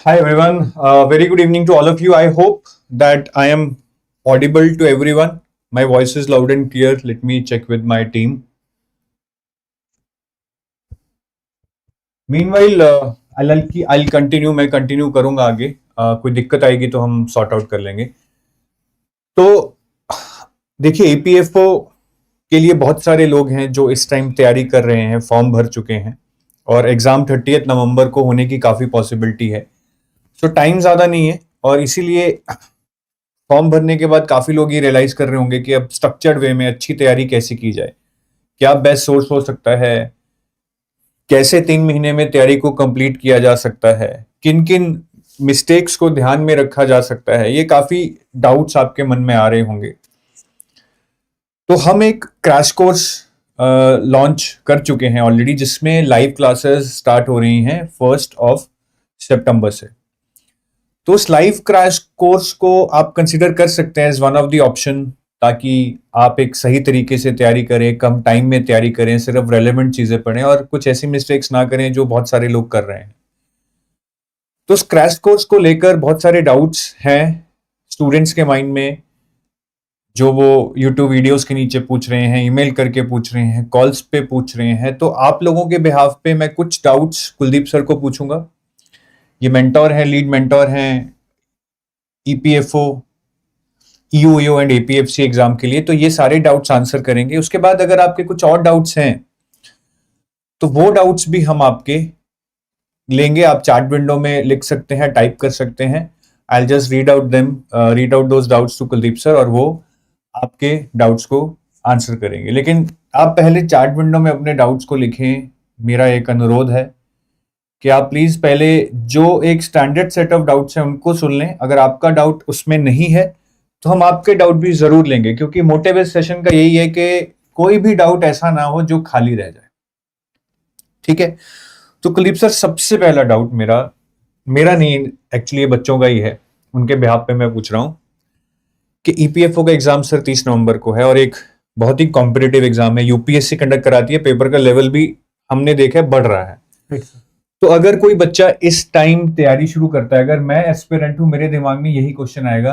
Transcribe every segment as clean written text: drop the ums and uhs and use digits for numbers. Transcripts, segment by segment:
Hi everyone, very good evening to all of you. I hope that I am audible to everyone. My voice is loud and clear. Let me check with my team. Meanwhile, I'll continue. मैं continue करूंगा आगे. कोई दिक्कत आएगी तो हम sort out कर लेंगे. तो देखिए APFO के लिए बहुत सारे लोग हैं जो इस टाइम तैयारी कर रहे हैं, फॉर्म भर चुके हैं और एग्जाम 30 नवंबर को होने की काफी पॉसिबिलिटी है. तो टाइम ज्यादा नहीं है और इसीलिए फॉर्म भरने के बाद काफी लोग ये रियलाइज कर रहे होंगे कि अब स्ट्रक्चर्ड वे में अच्छी तैयारी कैसे की जाए, क्या बेस्ट सोर्स हो सकता है, कैसे 3 महीने में तैयारी को कंप्लीट किया जा सकता है, किन किन मिस्टेक्स को ध्यान में रखा जा सकता है. ये काफी डाउट्स आपके मन में आ रहे होंगे. तो हम एक क्रैश कोर्स लॉन्च कर चुके हैं ऑलरेडी, जिसमें लाइव क्लासेस स्टार्ट हो रही हैं 1 सितंबर से. तो उस लाइव क्रैश कोर्स को आप कंसिडर कर सकते हैं as one of the option, ताकि आप एक सही तरीके से तैयारी करें, कम टाइम में तैयारी करें, सिर्फ रेलेवेंट चीजें पढ़ें और कुछ ऐसी मिस्टेक्स ना करें जो बहुत सारे लोग कर रहे हैं. तो उस क्रैश कोर्स को लेकर बहुत सारे डाउट्स हैं स्टूडेंट्स के माइंड में, जो वो यूट्यूब वीडियोस के नीचे पूछ रहे हैं, ईमेल करके पूछ रहे हैं, कॉल्स पे पूछ रहे हैं. तो आप लोगों के बिहाफ पे मैं कुछ डाउट्स कुलदीप सर को पूछूंगा. ये मेंटोर हैं, लीड मेंटोर हैं EPFO, EOEO and APFC exam के लिए. तो ये सारे डाउट्स आंसर करेंगे. उसके बाद अगर आपके कुछ और डाउट्स हैं तो वो डाउट्स भी हम आपके लेंगे. आप चैट विंडो में लिख सकते हैं, टाइप कर सकते हैं. I just read out those doubts to Kuldeep sir और वो आपके डाउट्स को आंसर करेंगे. लेकिन आप पहले चैट विंडो में अपने डाउट्स को लिखें. मेरा एक अनुरोध है कि आप प्लीज पहले जो एक स्टैंडर्ड सेट ऑफ डाउट्स हैं उनको सुन लें. अगर आपका डाउट उसमें नहीं है तो हम आपके डाउट भी जरूर लेंगे, क्योंकि मोटिव इस सेशन का यही है कि कोई भी डाउट ऐसा ना हो जो खाली रह जाए. ठीक है. तो कुलदीप सर, सबसे पहला डाउट मेरा नहीं, एक्चुअली बच्चों का ही है, उनके बिहाफ पे मैं पूछ रहा हूं कि EPFO का एग्जाम सर 30 नवंबर को है और एक बहुत ही कॉम्पिटिटिव एग्जाम है. UPSC कंडक्ट कराती है. पेपर का लेवल भी हमने देखा है बढ़ रहा है. तो अगर कोई बच्चा इस टाइम तैयारी शुरू करता है, अगर मैं एस्पिरेंट हूं, मेरे दिमाग में यही क्वेश्चन आएगा,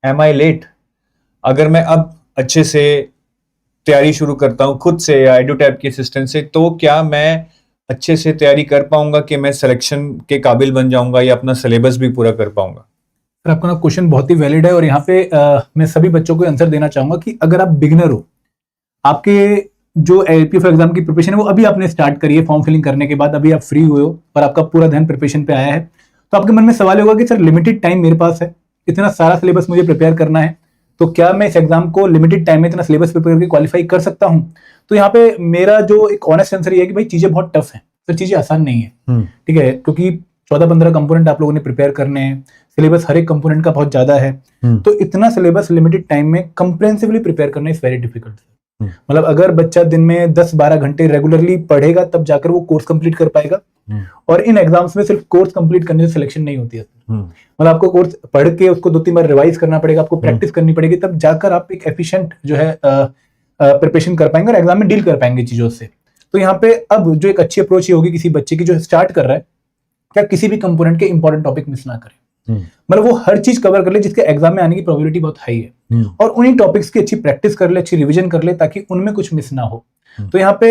एम आई लेट? अगर मैं अब अच्छे से तैयारी शुरू करता हूं खुद से या एडुटैब की असिस्टेंस से, तो क्या मैं अच्छे से तैयारी कर पाऊंगा कि मैं सिलेक्शन के काबिल बन जाऊंगा या अपना सिलेबस भी पूरा कर पाऊंगा? सर, आपका ना क्वेश्चन बहुत ही वैलिड है और यहाँ पे मैं सभी बच्चों को आंसर देना चाहूंगा कि अगर आप बिगिनर हो, आपके जो APFO एग्जाम की प्रिपरेशन है वो अभी आपने स्टार्ट करी है, फॉर्म फिलिंग करने के बाद अभी आप फ्री हुए हो और आपका पूरा ध्यान प्रिपरेशन पे आया है, तो आपके मन में सवाल होगा कि सर लिमिटेड टाइम मेरे पास है, इतना सारा सिलेबस मुझे प्रिपेयर करना है, तो क्या मैं इस एग्जाम को लिमिटेड टाइम में इतना सिलेबस प्रिपेयर करके क्वालिफाई कर सकता हूं? तो यहाँ पे मेरा जो एक ऑनेस्ट आंसर ये है कि भाई चीजें बहुत टफ है सर, चीजें आसान नहीं है. ठीक है, क्योंकि 14-15 कंपोनेंट आप लोगों ने प्रिपेयर करने हैं, सिलेबस हर एक कंपोनेंट का बहुत ज्यादा है. तो इतना सिलेबस लिमिटेड टाइम में कंप्रेहेंसिवली प्रिपेयर करना इज वेरी डिफिकल्ट. मतलब अगर बच्चा दिन में 10-12 घंटे रेगुलरली पढ़ेगा तब जाकर वो कोर्स कंप्लीट कर पाएगा. और इन एग्जाम्स में सिर्फ कोर्स कंप्लीट करने से सिलेक्शन नहीं होती है. मतलब आपको कोर्स पढ़ के उसको 2-3 बार रिवाइज करना पड़ेगा, आपको प्रैक्टिस करनी पड़ेगी, तब जाकर आप एक एफिशिएंट जो है प्रिपरेशन कर पाएंगे और एग्जाम में डील कर पाएंगे चीजों से. तो यहाँ पे अब जो एक अच्छी अप्रोच ये होगी किसी बच्चे की जो स्टार्ट कर रहा है, क्या किसी भी कंपोनेंट के इंपॉर्टेंट टॉपिक मिस ना करे. मतलब वो हर चीज कवर कर ले जिसके एग्जाम में आने की प्रोबेबिलिटी बहुत हाई है, और उन्हीं टॉपिक्स की अच्छी प्रैक्टिस कर ले, अच्छी रिवीजन कर ले, ताकि उनमें कुछ मिस ना हो. तो यहाँ पे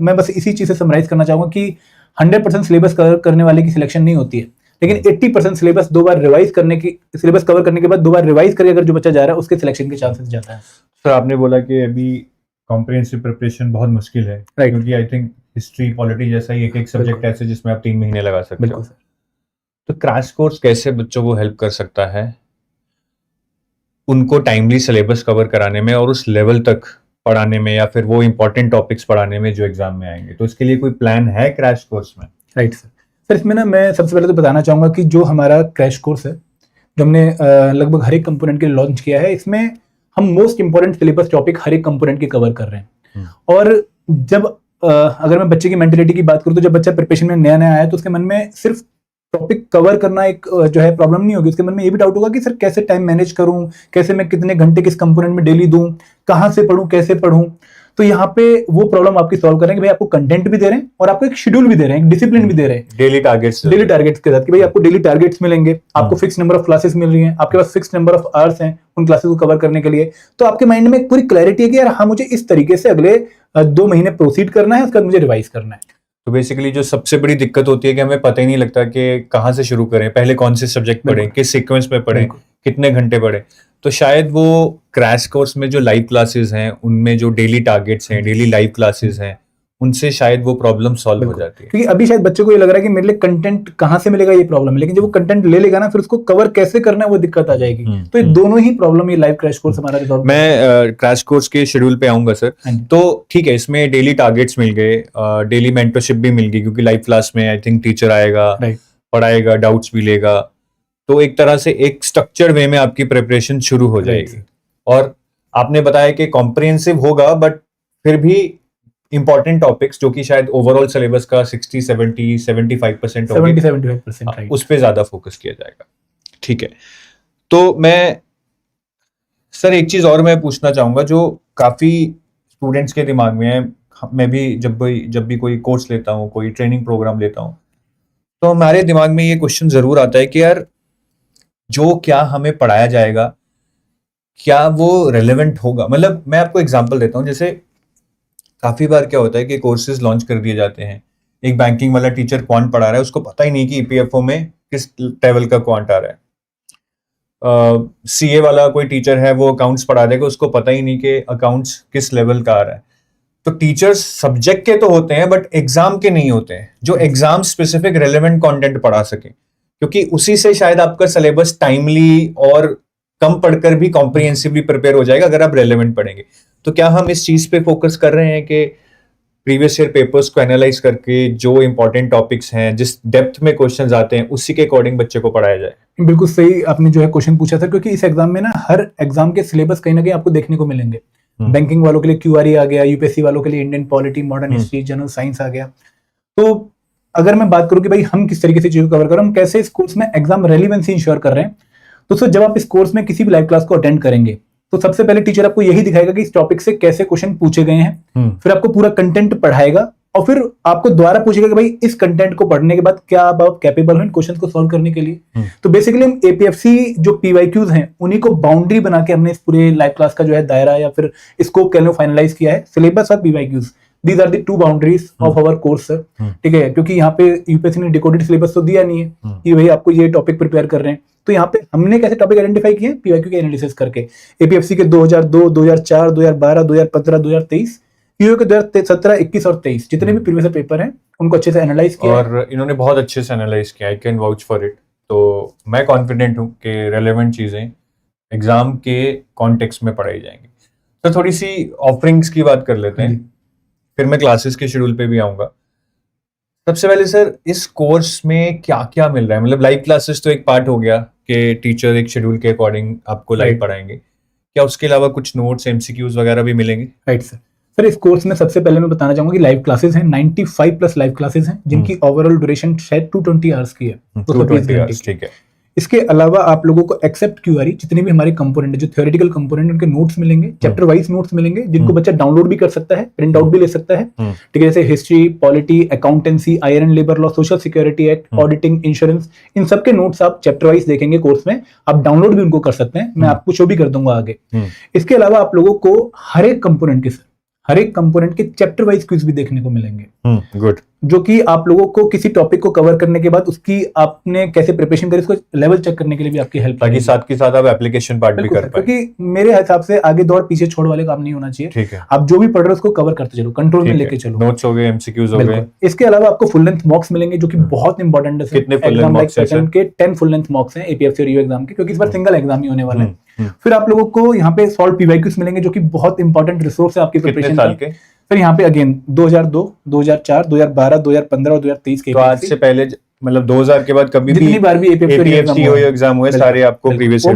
मैं बस इसी चीज से समराइज करना चाहूंगा कि 100% सिलेबस कवर करने वाले की सिलेक्शन नहीं होती है, लेकिन 80% सिलेबस 2 बार रिवाइज करने की, सिलेबस कवर करने के बाद 2 बार रिवाइज करके अगर जो बच्चा जा रहा है उसके सिलेक्शन के चांसेस ज्यादा है. सर, आपने बोला कि अभी कॉम्प्रिहेंसिव प्रिपरेशन बहुत मुश्किल है, क्योंकि आई थिंक हिस्ट्री, पॉलिटी जैसा ही एक सब्जेक्ट ऐसे जिसमें आप 3 महीने लगा सकते हो. तो क्रैश कोर्स कैसे बच्चों को हेल्प कर सकता है उनको टाइमली सिलेबस कवर कराने में और उस लेवल तक पढ़ाने में, या फिर वो इंपॉर्टेंट टॉपिक्स पढ़ाने में जो एग्जाम में आएंगे? तो इसके लिए कोई प्लान है क्रैश कोर्स में? राइट सर, इसमें ना मैं सबसे पहले तो बताना चाहूंगा कि जो हमारा क्रैश कोर्स है, जो हमने लगभग हर एक कंपोनेंट के लिए लॉन्च किया है, इसमें हम मोस्ट इंपॉर्टेंट सिलेबस टॉपिक हर एक कंपोनेंट के कवर कर रहे हैं. और जब अगर मैं बच्चे की मेंटेलिटी की बात करूं, तो जब बच्चा प्रिपरेशन में नया आया तो उसके मन में सिर्फ टॉपिक कवर करना एक जो है प्रॉब्लम नहीं होगी. उसके मन में ये भी डाउट होगा कि सर कैसे टाइम मैनेज करूं, कैसे मैं कितने घंटे किस कंपोनेंट में डेली दूं, कहां से पढूं, कैसे पढूं. तो यहाँ पे वो प्रॉब्लम आपकी सॉल्व करेंगे, भाई आपको कंटेंट भी दे रहे हैं और आपको एक शेड्यूल भी दे रहे हैं, एक डिसिप्लिन भी दे रहे हैं, डेली टारगेट्स के साथ कि भाई आपको डेली टारगेट्स मिलेंगे, आपको फिक्स नंबर ऑफ क्लासेस मिल रही हैं, आपके पास फिक्स नंबर ऑफ आवर्स हैं उन क्लासेस को कवर करने के लिए। तो आपके माइंड में पूरी क्लैरिटी है कि यार हाँ, मुझे इस तरीके से अगले 2 महीने प्रोसीड करना है, उसके बाद मुझे रिवाइज करना है। तो बेसिकली जो सबसे बड़ी दिक्कत होती है कि हमें पता ही नहीं लगता कि कहाँ से शुरू करें, पहले कौन से सब्जेक्ट पढ़ें, किस सीक्वेंस में पढ़ें, कितने घंटे पढ़ें। तो शायद वो क्रैश कोर्स में जो लाइव क्लासेस हैं, उनमें जो डेली टारगेट्स हैं, डेली लाइव क्लासेस हैं, उनसे शायद वो प्रॉब्लम सॉल्व हो जाती है। क्योंकि अभी शायद बच्चों को ये लग रहा है कि मेरे लिए कंटेंट कहाँ से मिलेगा, ये प्रॉब्लम है, लेकिन जब वो कंटेंट ले लेगा ना, फिर उसको कवर कैसे करना है वो दिक्कत आ जाएगी। तो ये दोनों ही प्रॉब्लम ये लाइव क्रैश कोर्स हमारा रिजॉल्व। मैं क्रैश कोर्स के शेड्यूल पे आऊंगा सर। तो ठीक है, इसमें डेली टारगेट्स मिल गए, डेली मेंटरशिप भी मिल गई, क्योंकि लाइव क्लास में आई थिंक टीचर आएगा, पढ़ाएगा, डाउट्स भी लेगा। तो एक तरह से एक स्ट्रक्चर्ड वे में आपकी प्रिपरेशन शुरू हो जाएगी। और आपने बताया कि कॉम्प्रिहेंसिव होगा, बट फिर भी इंपॉर्टेंट टॉपिक्स जो कि शायद ओवरऑल सिलेबस का 60, 70, 75% 75% उस पे ज्यादा फोकस किया जाएगा। ठीक है, तो मैं सर एक चीज और मैं पूछना चाहूंगा जो काफी स्टूडेंट्स के दिमाग में है। मैं भी जब भी कोई कोर्स लेता हूँ, कोई ट्रेनिंग प्रोग्राम लेता हूँ, तो हमारे दिमाग में ये क्वेश्चन जरूर आता है कि यार जो क्या हमें पढ़ाया जाएगा, क्या वो रेलेवेंट होगा। मतलब मैं आपको एग्जांपल देता हूँ, जैसे काफी बार क्या होता है कि कोर्सेज लॉन्च कर दिए जाते हैं, एक बैंकिंग वाला टीचर क्वांट पढ़ा रहा है, उसको पता ही नहीं कि ईपीएफओ में किस लेवल का क्वांट आ रहा है। सीए वाला कोई टीचर है, वो अकाउंट्स पढ़ा देगा, उसको पता ही नहीं कि अकाउंट्स किस लेवल का आ रहा है। तो टीचर्स सब्जेक्ट के तो होते हैं, बट एग्जाम के नहीं होते हैं, जो एग्जाम स्पेसिफिक रेलेवेंट कंटेंट पढ़ा सके, क्योंकि उसी से शायद आपका सिलेबस टाइमली और कम पढ़कर भी कॉम्प्रिहेंसिवली प्रिपेयर हो जाएगा अगर आप रेलेवेंट पढ़ेंगे। तो क्या हम इस चीज पे फोकस कर रहे हैं कि प्रीवियस ईयर पेपर्स को एनालाइज करके जो इंपॉर्टेंट टॉपिक्स हैं, जिस डेप्थ में क्वेश्चंस आते हैं, उसी के अकॉर्डिंग बच्चे को पढ़ाया जाए? बिल्कुल सही आपने जो है क्वेश्चन पूछा था, क्योंकि इस एग्जाम में ना हर एग्जाम के सिलेबस कहीं ना कहीं आपको देखने को मिलेंगे। बैंकिंग वालों के लिए क्यूआरई आ गया, यूपीएससी वालों के लिए Indian polity, modern history, general science आ गया। तो अगर मैं बात करूं कि भाई हम किस तरीके से चीजों को कवर कर रहे हैं, हम कैसे इस कोर्स में एग्जाम रेलिवेंसी इंश्योर कर रहे हैं, तो सर जब आप इस कोर्स में किसी भी लाइव क्लास को अटेंड करेंगे, तो सबसे पहले टीचर आपको यही दिखाएगा कि इस टॉपिक से कैसे क्वेश्चन पूछे गए हैं, फिर आपको पूरा कंटेंट पढ़ाएगा और फिर आपको दोबारा पूछेगा कि भाई इस कंटेंट को पढ़ने के बाद क्या आप कैपेबल हो इन क्वेश्चन को सॉल्व करने के लिए। तो बेसिकली हम एपीएफसी जो पीवाईक्यूज हैं, उन्हीं को बाउंड्री बना के हमने इस पूरे लाइव क्लास का जो है दायरा या फिर स्कोप कह लो फाइनलाइज किया है। सिलेबस और PYQs, these are the two boundaries of our course sir. ठीक है, क्योंकि यहाँ पे यूपीएससी ने डिकोडेड सिलेबस तो दिया नहीं है कि भाई आपको ये टॉपिक प्रिपेयर कर रहे हैं। तो यहाँ पे हमने कैसे टॉपिक आइडेंटिफाई किए, पीवाईक्यू के एनालिसिस करके, एपीएफसी के 2002, 2004, 2012, 2015, 2023, पीओ के 2017, 21 और 23 जितने भी प्रीवियस पेपर हैं उनको अच्छे से एनालाइज किया और इन्होंने बहुत अच्छे से एनालाइज किया। I can vouch for it. तो मैं कॉन्फिडेंट हूँ कि रेलेवेंट चीजें एग्जाम के कॉन्टेक्स्ट में पढ़ाई जाएंगी। तो थोड़ी सी ऑफरिंग्स की बात कर लेते हैं, फिर मैं क्लासेस के शेड्यूल पे भी आऊंगा। सबसे पहले सर, इस कोर्स में क्या क्या मिल रहा है? मतलब लाइव क्लासेस तो एक पार्ट हो गया कि टीचर एक शेड्यूल के अकॉर्डिंग आपको लाइव पढ़ाएंगे, क्या उसके अलावा कुछ नोट्स, एमसीक्यूज वगैरह भी मिलेंगे? राइट सर, इस कोर्स में सबसे पहले मैं बताना चाहूंगा कि लाइव क्लासेस हैं, 95 प्लस लाइव क्लासेस हैं, जिनकी ओवरऑल ड्यूरेशन शायद 220 आवर्स की है। 220 आवर्स, ठीक है। इसके अलावा आप लोगों को एक्सेप्ट क्यूआरई जितने भी हमारे कंपोनेंट है, जो थ्योरेटिकल कंपोनेंट, उनके नोट्स मिलेंगे, चैप्टर वाइज नोट्स मिलेंगे, जिनको बच्चा डाउनलोड भी कर सकता है, प्रिंट आउट भी ले सकता है। ठीक है, जैसे हिस्ट्री, पॉलिटी, अकाउंटेंसी, आयरन labour law, social security act, auditing, insurance, इन सबके नोट्स आप चैप्टर वाइज देखेंगे कोर्स में। आप डाउनलोड भी उनको कर सकते हैं, मैं आपको शो भी कर दूंगा आगे। इसके अलावा आप लोगों को हर एक कंपोनेंट के चैप्टर वाइज क्विज भी देखने को मिलेंगे। गुड। जो कि आप लोगों को किसी टॉपिक को कवर करने के बाद उसकी आपने कैसे प्रिपरेशन करी, इसको लेवल चेक करने के लिए भी आपकी हेल्प, ताकि साथ के साथ आप एप्लीकेशन पार्ट भी कर पाए। क्योंकि मेरे हिसाब से आगे दौड़ पीछे छोड़ वाले काम नहीं होना चाहिए। ठीक है, आप जो भी पढ़ रहे हो उसको कवर करते चलो, कंट्रोल में लेके चलो। नोट्स हो गए, एमसीक्यूज हो गए। इसके अलावा आपको फुल लेंथ मॉक्स मिलेंगे, जो कि बहुत इंपॉर्टेंट है। कितने फुल लेंथ मॉक्स हैं? के 10 फुल लेंथ मॉक्स हैं एपीएफसी और यूए एग्जाम के, क्योंकि इस बार सिंगल एग्जाम ही होने वाला है। फिर आप लोगों को यहाँ पे सॉल्व पीवाईक्यूज मिलेंगे, जो कि बहुत इंपॉर्टेंट रिसोर्स है आपकी प्रिपरेशन का। फिर यहाँ पे अगेन 2002, 2004, 2012, 2015 और 2023 के, तो आज से पहले मतलब 2000 के बाद कभी भी बार भी एपीएफसी एग्जाम हुए, सारे आपको प्रीवियस वो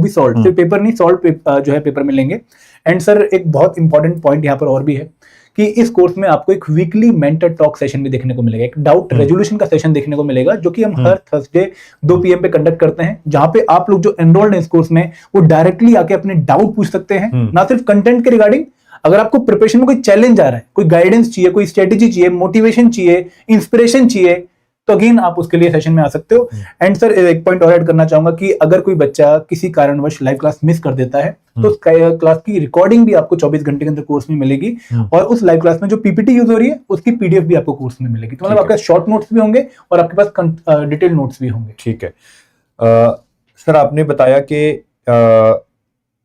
भी सॉल्व सिर्फ पेपर नहीं, सॉल्व जो है पेपर मिलेंगे। एंड सर एक बहुत इंपॉर्टेंट पॉइंट यहाँ पर और भी है कि इस कोर्स में आपको एक वीकली मेंटर टॉक सेशन भी देखने को मिलेगा, एक डाउट रेजोल्यूशन का सेशन देखने को मिलेगा, जो कि हम हर थर्सडे 2 PM पे कंडक्ट करते हैं, जहां पे आप लोग जो एनरोल्ड हैं इस कोर्स में, वो डायरेक्टली आके अपने डाउट पूछ सकते हैं, ना सिर्फ कंटेंट के रिगार्डिंग, अगर आपको प्रिपरेशन में कोई चैलेंज आ रहा है, कोई गाइडेंस चाहिए, कोई स्ट्रेटेजी चाहिए, मोटिवेशन चाहिए, इंस्पिरेशन चाहिए, तो अगेन आप उसके लिए सेशन में आ सकते हो। एंड सर एक पॉइंट और ऐड करना चाहूंगा कि अगर कोई बच्चा किसी कारणवश लाइव क्लास मिस कर देता है तो उस क्लास की रिकॉर्डिंग भी आपको 24 घंटे के अंदर कोर्स में मिलेगी, और उस लाइव क्लास में जो पीपीटी यूज हो रही है उसकी पीडीएफ भी आपको कोर्स में मिलेगी। तो मतलब आपके शॉर्ट नोट्स भी होंगे और आपके पास डिटेल नोट्स भी होंगे। ठीक है। सर आपने बताया कि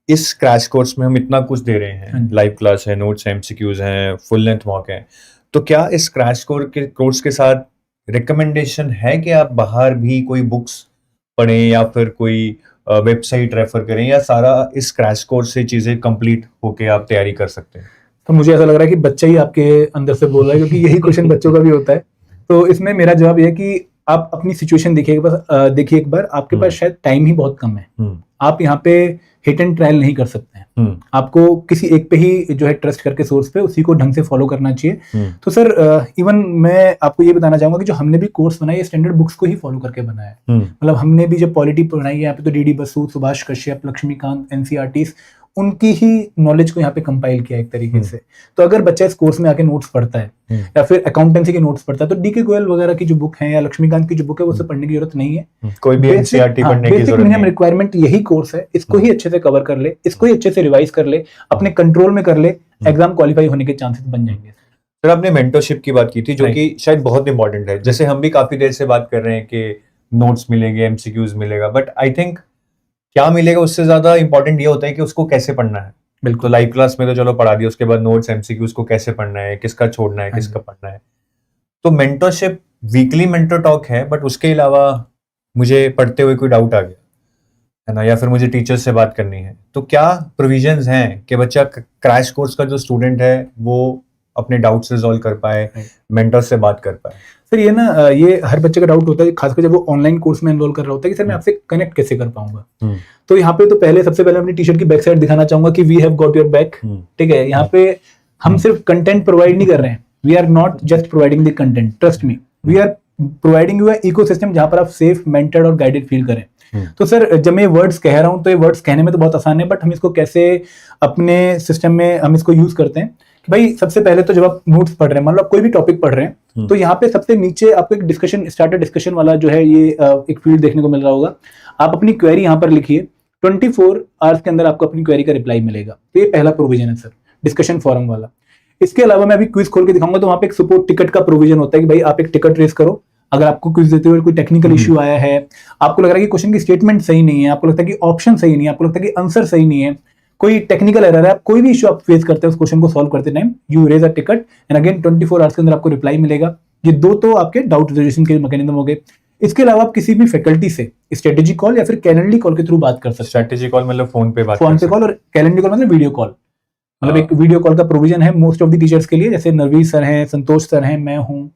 इस क्रैश कोर्स में हम इतना कुछ दे रहे हैं, लाइव क्लास है, नोट्स हैं, एमसीक्यूज हैं, फुल लेंथ मॉक है, तो क्या इस क्रैश कोर्स के साथ रिकमेंडेशन है कि आप बाहर भी कोई बुक्स पढ़ें या फिर कोई वेबसाइट रेफर करें, या सारा इस क्रैश कोर्स से चीजें कंप्लीट होके आप तैयारी कर सकते हैं? तो मुझे ऐसा लग रहा है कि बच्चा ही आपके अंदर से बोल रहा है, क्योंकि यही क्वेश्चन बच्चों का भी होता है। तो इसमें मेरा जवाब यह है कि आप अपनी सिचुएशन देखिए एक बार, आपके पास शायद टाइम ही बहुत कम है। आप यहाँ पे हिट एंड ट्रायल नहीं कर सकते हैं। आपको किसी एक पे ही जो है ट्रस्ट करके सोर्स पे उसी को ढंग से फॉलो करना चाहिए। तो सर इवन मैं आपको ये बताना चाहूंगा कि जो हमने भी कोर्स बनाया स्टैंडर्ड बुक्स को ही फॉलो करके बनाया है। मतलब हमने भी जब पॉलिटी पढ़ाई है यहाँ पे तो डीडी बसु, सुभाष कश्यप, लक्ष्मीकांत, एनसीईआरटीज, उनकी ही नॉलेज को यहाँ पे कंपाइल किया एक तरीके से। तो अगर बच्चा इस कोर्स में आके नोट्स पढ़ता है या फिर अकाउंटेंसी के नोट्स पढ़ता है, तो डीके गोयल वगैरह की जो बुक है या लक्ष्मीकांत की जो बुक है वो सब पढ़ने की जरूरत नहीं है। कोई भी एनसीईआरटी पढ़ने की जरूरत नहीं है। रिक्वायरमेंट यही कोर्स है, इसको ही अच्छे से कवर कर ले, इसको ही अच्छे से रिवाइज कर ले, अपने कंट्रोल में कर ले, एग्जाम क्वालिफाई होने के चांसेस बन जाएंगे। सर आपने मेंटरशिप की बात की थी, जो कि शायद बहुत इंपॉर्टेंट है। जैसे हम भी काफी देर से बात कर रहे हैं कि नोट्स मिलेंगे, एमसीक्यूज मिलेगा, बट आई थिंक क्या मिलेगा उससे ज्यादा इंपॉर्टेंट ये होता है कि उसको कैसे पढ़ना है। बिल्कुल, लाइव क्लास में तो चलो पढ़ा दिया, उसके बाद नोट्स, एमसीक्यूज को कैसे पढ़ना है, किसका छोड़ना है, किसका पढ़ना है। तो मेंटरशिप, वीकली मेंटर टॉक है, बट उसके अलावा मुझे पढ़ते हुए कोई डाउट आ गया है ना, या फिर मुझे टीचर्स से बात करनी है, तो क्या प्रोविजंस हैं कि बच्चा क्रैश कोर्स का जो स्टूडेंट है वो अपने डाउट्स रिजॉल्व कर पाए, मेंटर से बात कर पाए? सर ये हर बच्चे का डाउट होता है, खासकर जब वो ऑनलाइन कोर्स में एनरोल कर रहा होता है कि सर मैं आपसे कनेक्ट कैसे कर पाऊंगा। तो यहाँ पे तो सबसे पहले अपनी टी शर्ट की बैक साइड दिखाना चाहूंगा कि we have got your back. ठीक है, यहाँ पे हम सिर्फ कंटेंट प्रोवाइड नहीं कर रहे हैं, we are not just providing the content, trust me, we are providing you ecosystem जहां पर आप सेफ, मेंटर्ड और गाइडेड फील करें। तो सर जब मैं वर्ड्स कह रहा हूं तो ये वर्ड्स कहने में तो बहुत आसान है, बट हम इसको कैसे अपने सिस्टम में हम इसको यूज करते हैं कि भाई सबसे पहले तो जब आप नोट्स पढ़ रहे हैं, मान लो आप कोई भी टॉपिक पढ़ रहे हैं, तो यहाँ पे सबसे नीचे आपको एक डिस्कशन, स्टार्टर डिस्कशन वाला जो है ये एक फील्ड देखने को मिल रहा होगा। आप अपनी क्वेरी यहाँ पर लिखिए, 24 आवर्स के अंदर आपको अपनी क्वेरी का रिप्लाई मिलेगा। तो ये पहला प्रोविजन है सर, डिस्कशन फोरम वाला। इसके अलावा मैं अभी क्विज खोल के दिखाऊंगा, तो वहां पे एक सपोर्ट टिकट का प्रोविजन होता है कि भाई आप एक टिकट रेस करो। अगर आपको क्विज देते हुए कोई टेक्निकल इश्यू आया है, आपको लग रहा है कि क्वेश्चन की स्टेटमेंट सही नहीं है, आपको लगता है कि ऑप्शन सही नहीं है, आपको लगता है कि आंसर सही नहीं है, कोई टेक्निकल एरर है, कोई भी इश्यू आप फेस करते हैं उस क्वेश्चन को सॉल्व करते time, you raise a ticket and again 24 hours के अंदर आपको रिप्लाई मिलेगा। ये दो तो आपके डाउट रिजोल्यूशन के मैकेनिज्म हो गए। इसके अलावा आप किसी भी फैकल्टी से स्ट्रेटेजी कॉल या फिर कैलेंडली कॉल के थ्रू बात कर सकते हैं। स्ट्रेटेजी कॉल मतलब फोन पे कॉल, और कैलेंडली कॉल मतलब वीडियो कॉल। मतलब एक वीडियो कॉल का प्रोविजन है मोस्ट ऑफ द टीचर्स के लिए, जैसे नरवीर सर हैं, संतोष सर हैं, मैं हूं,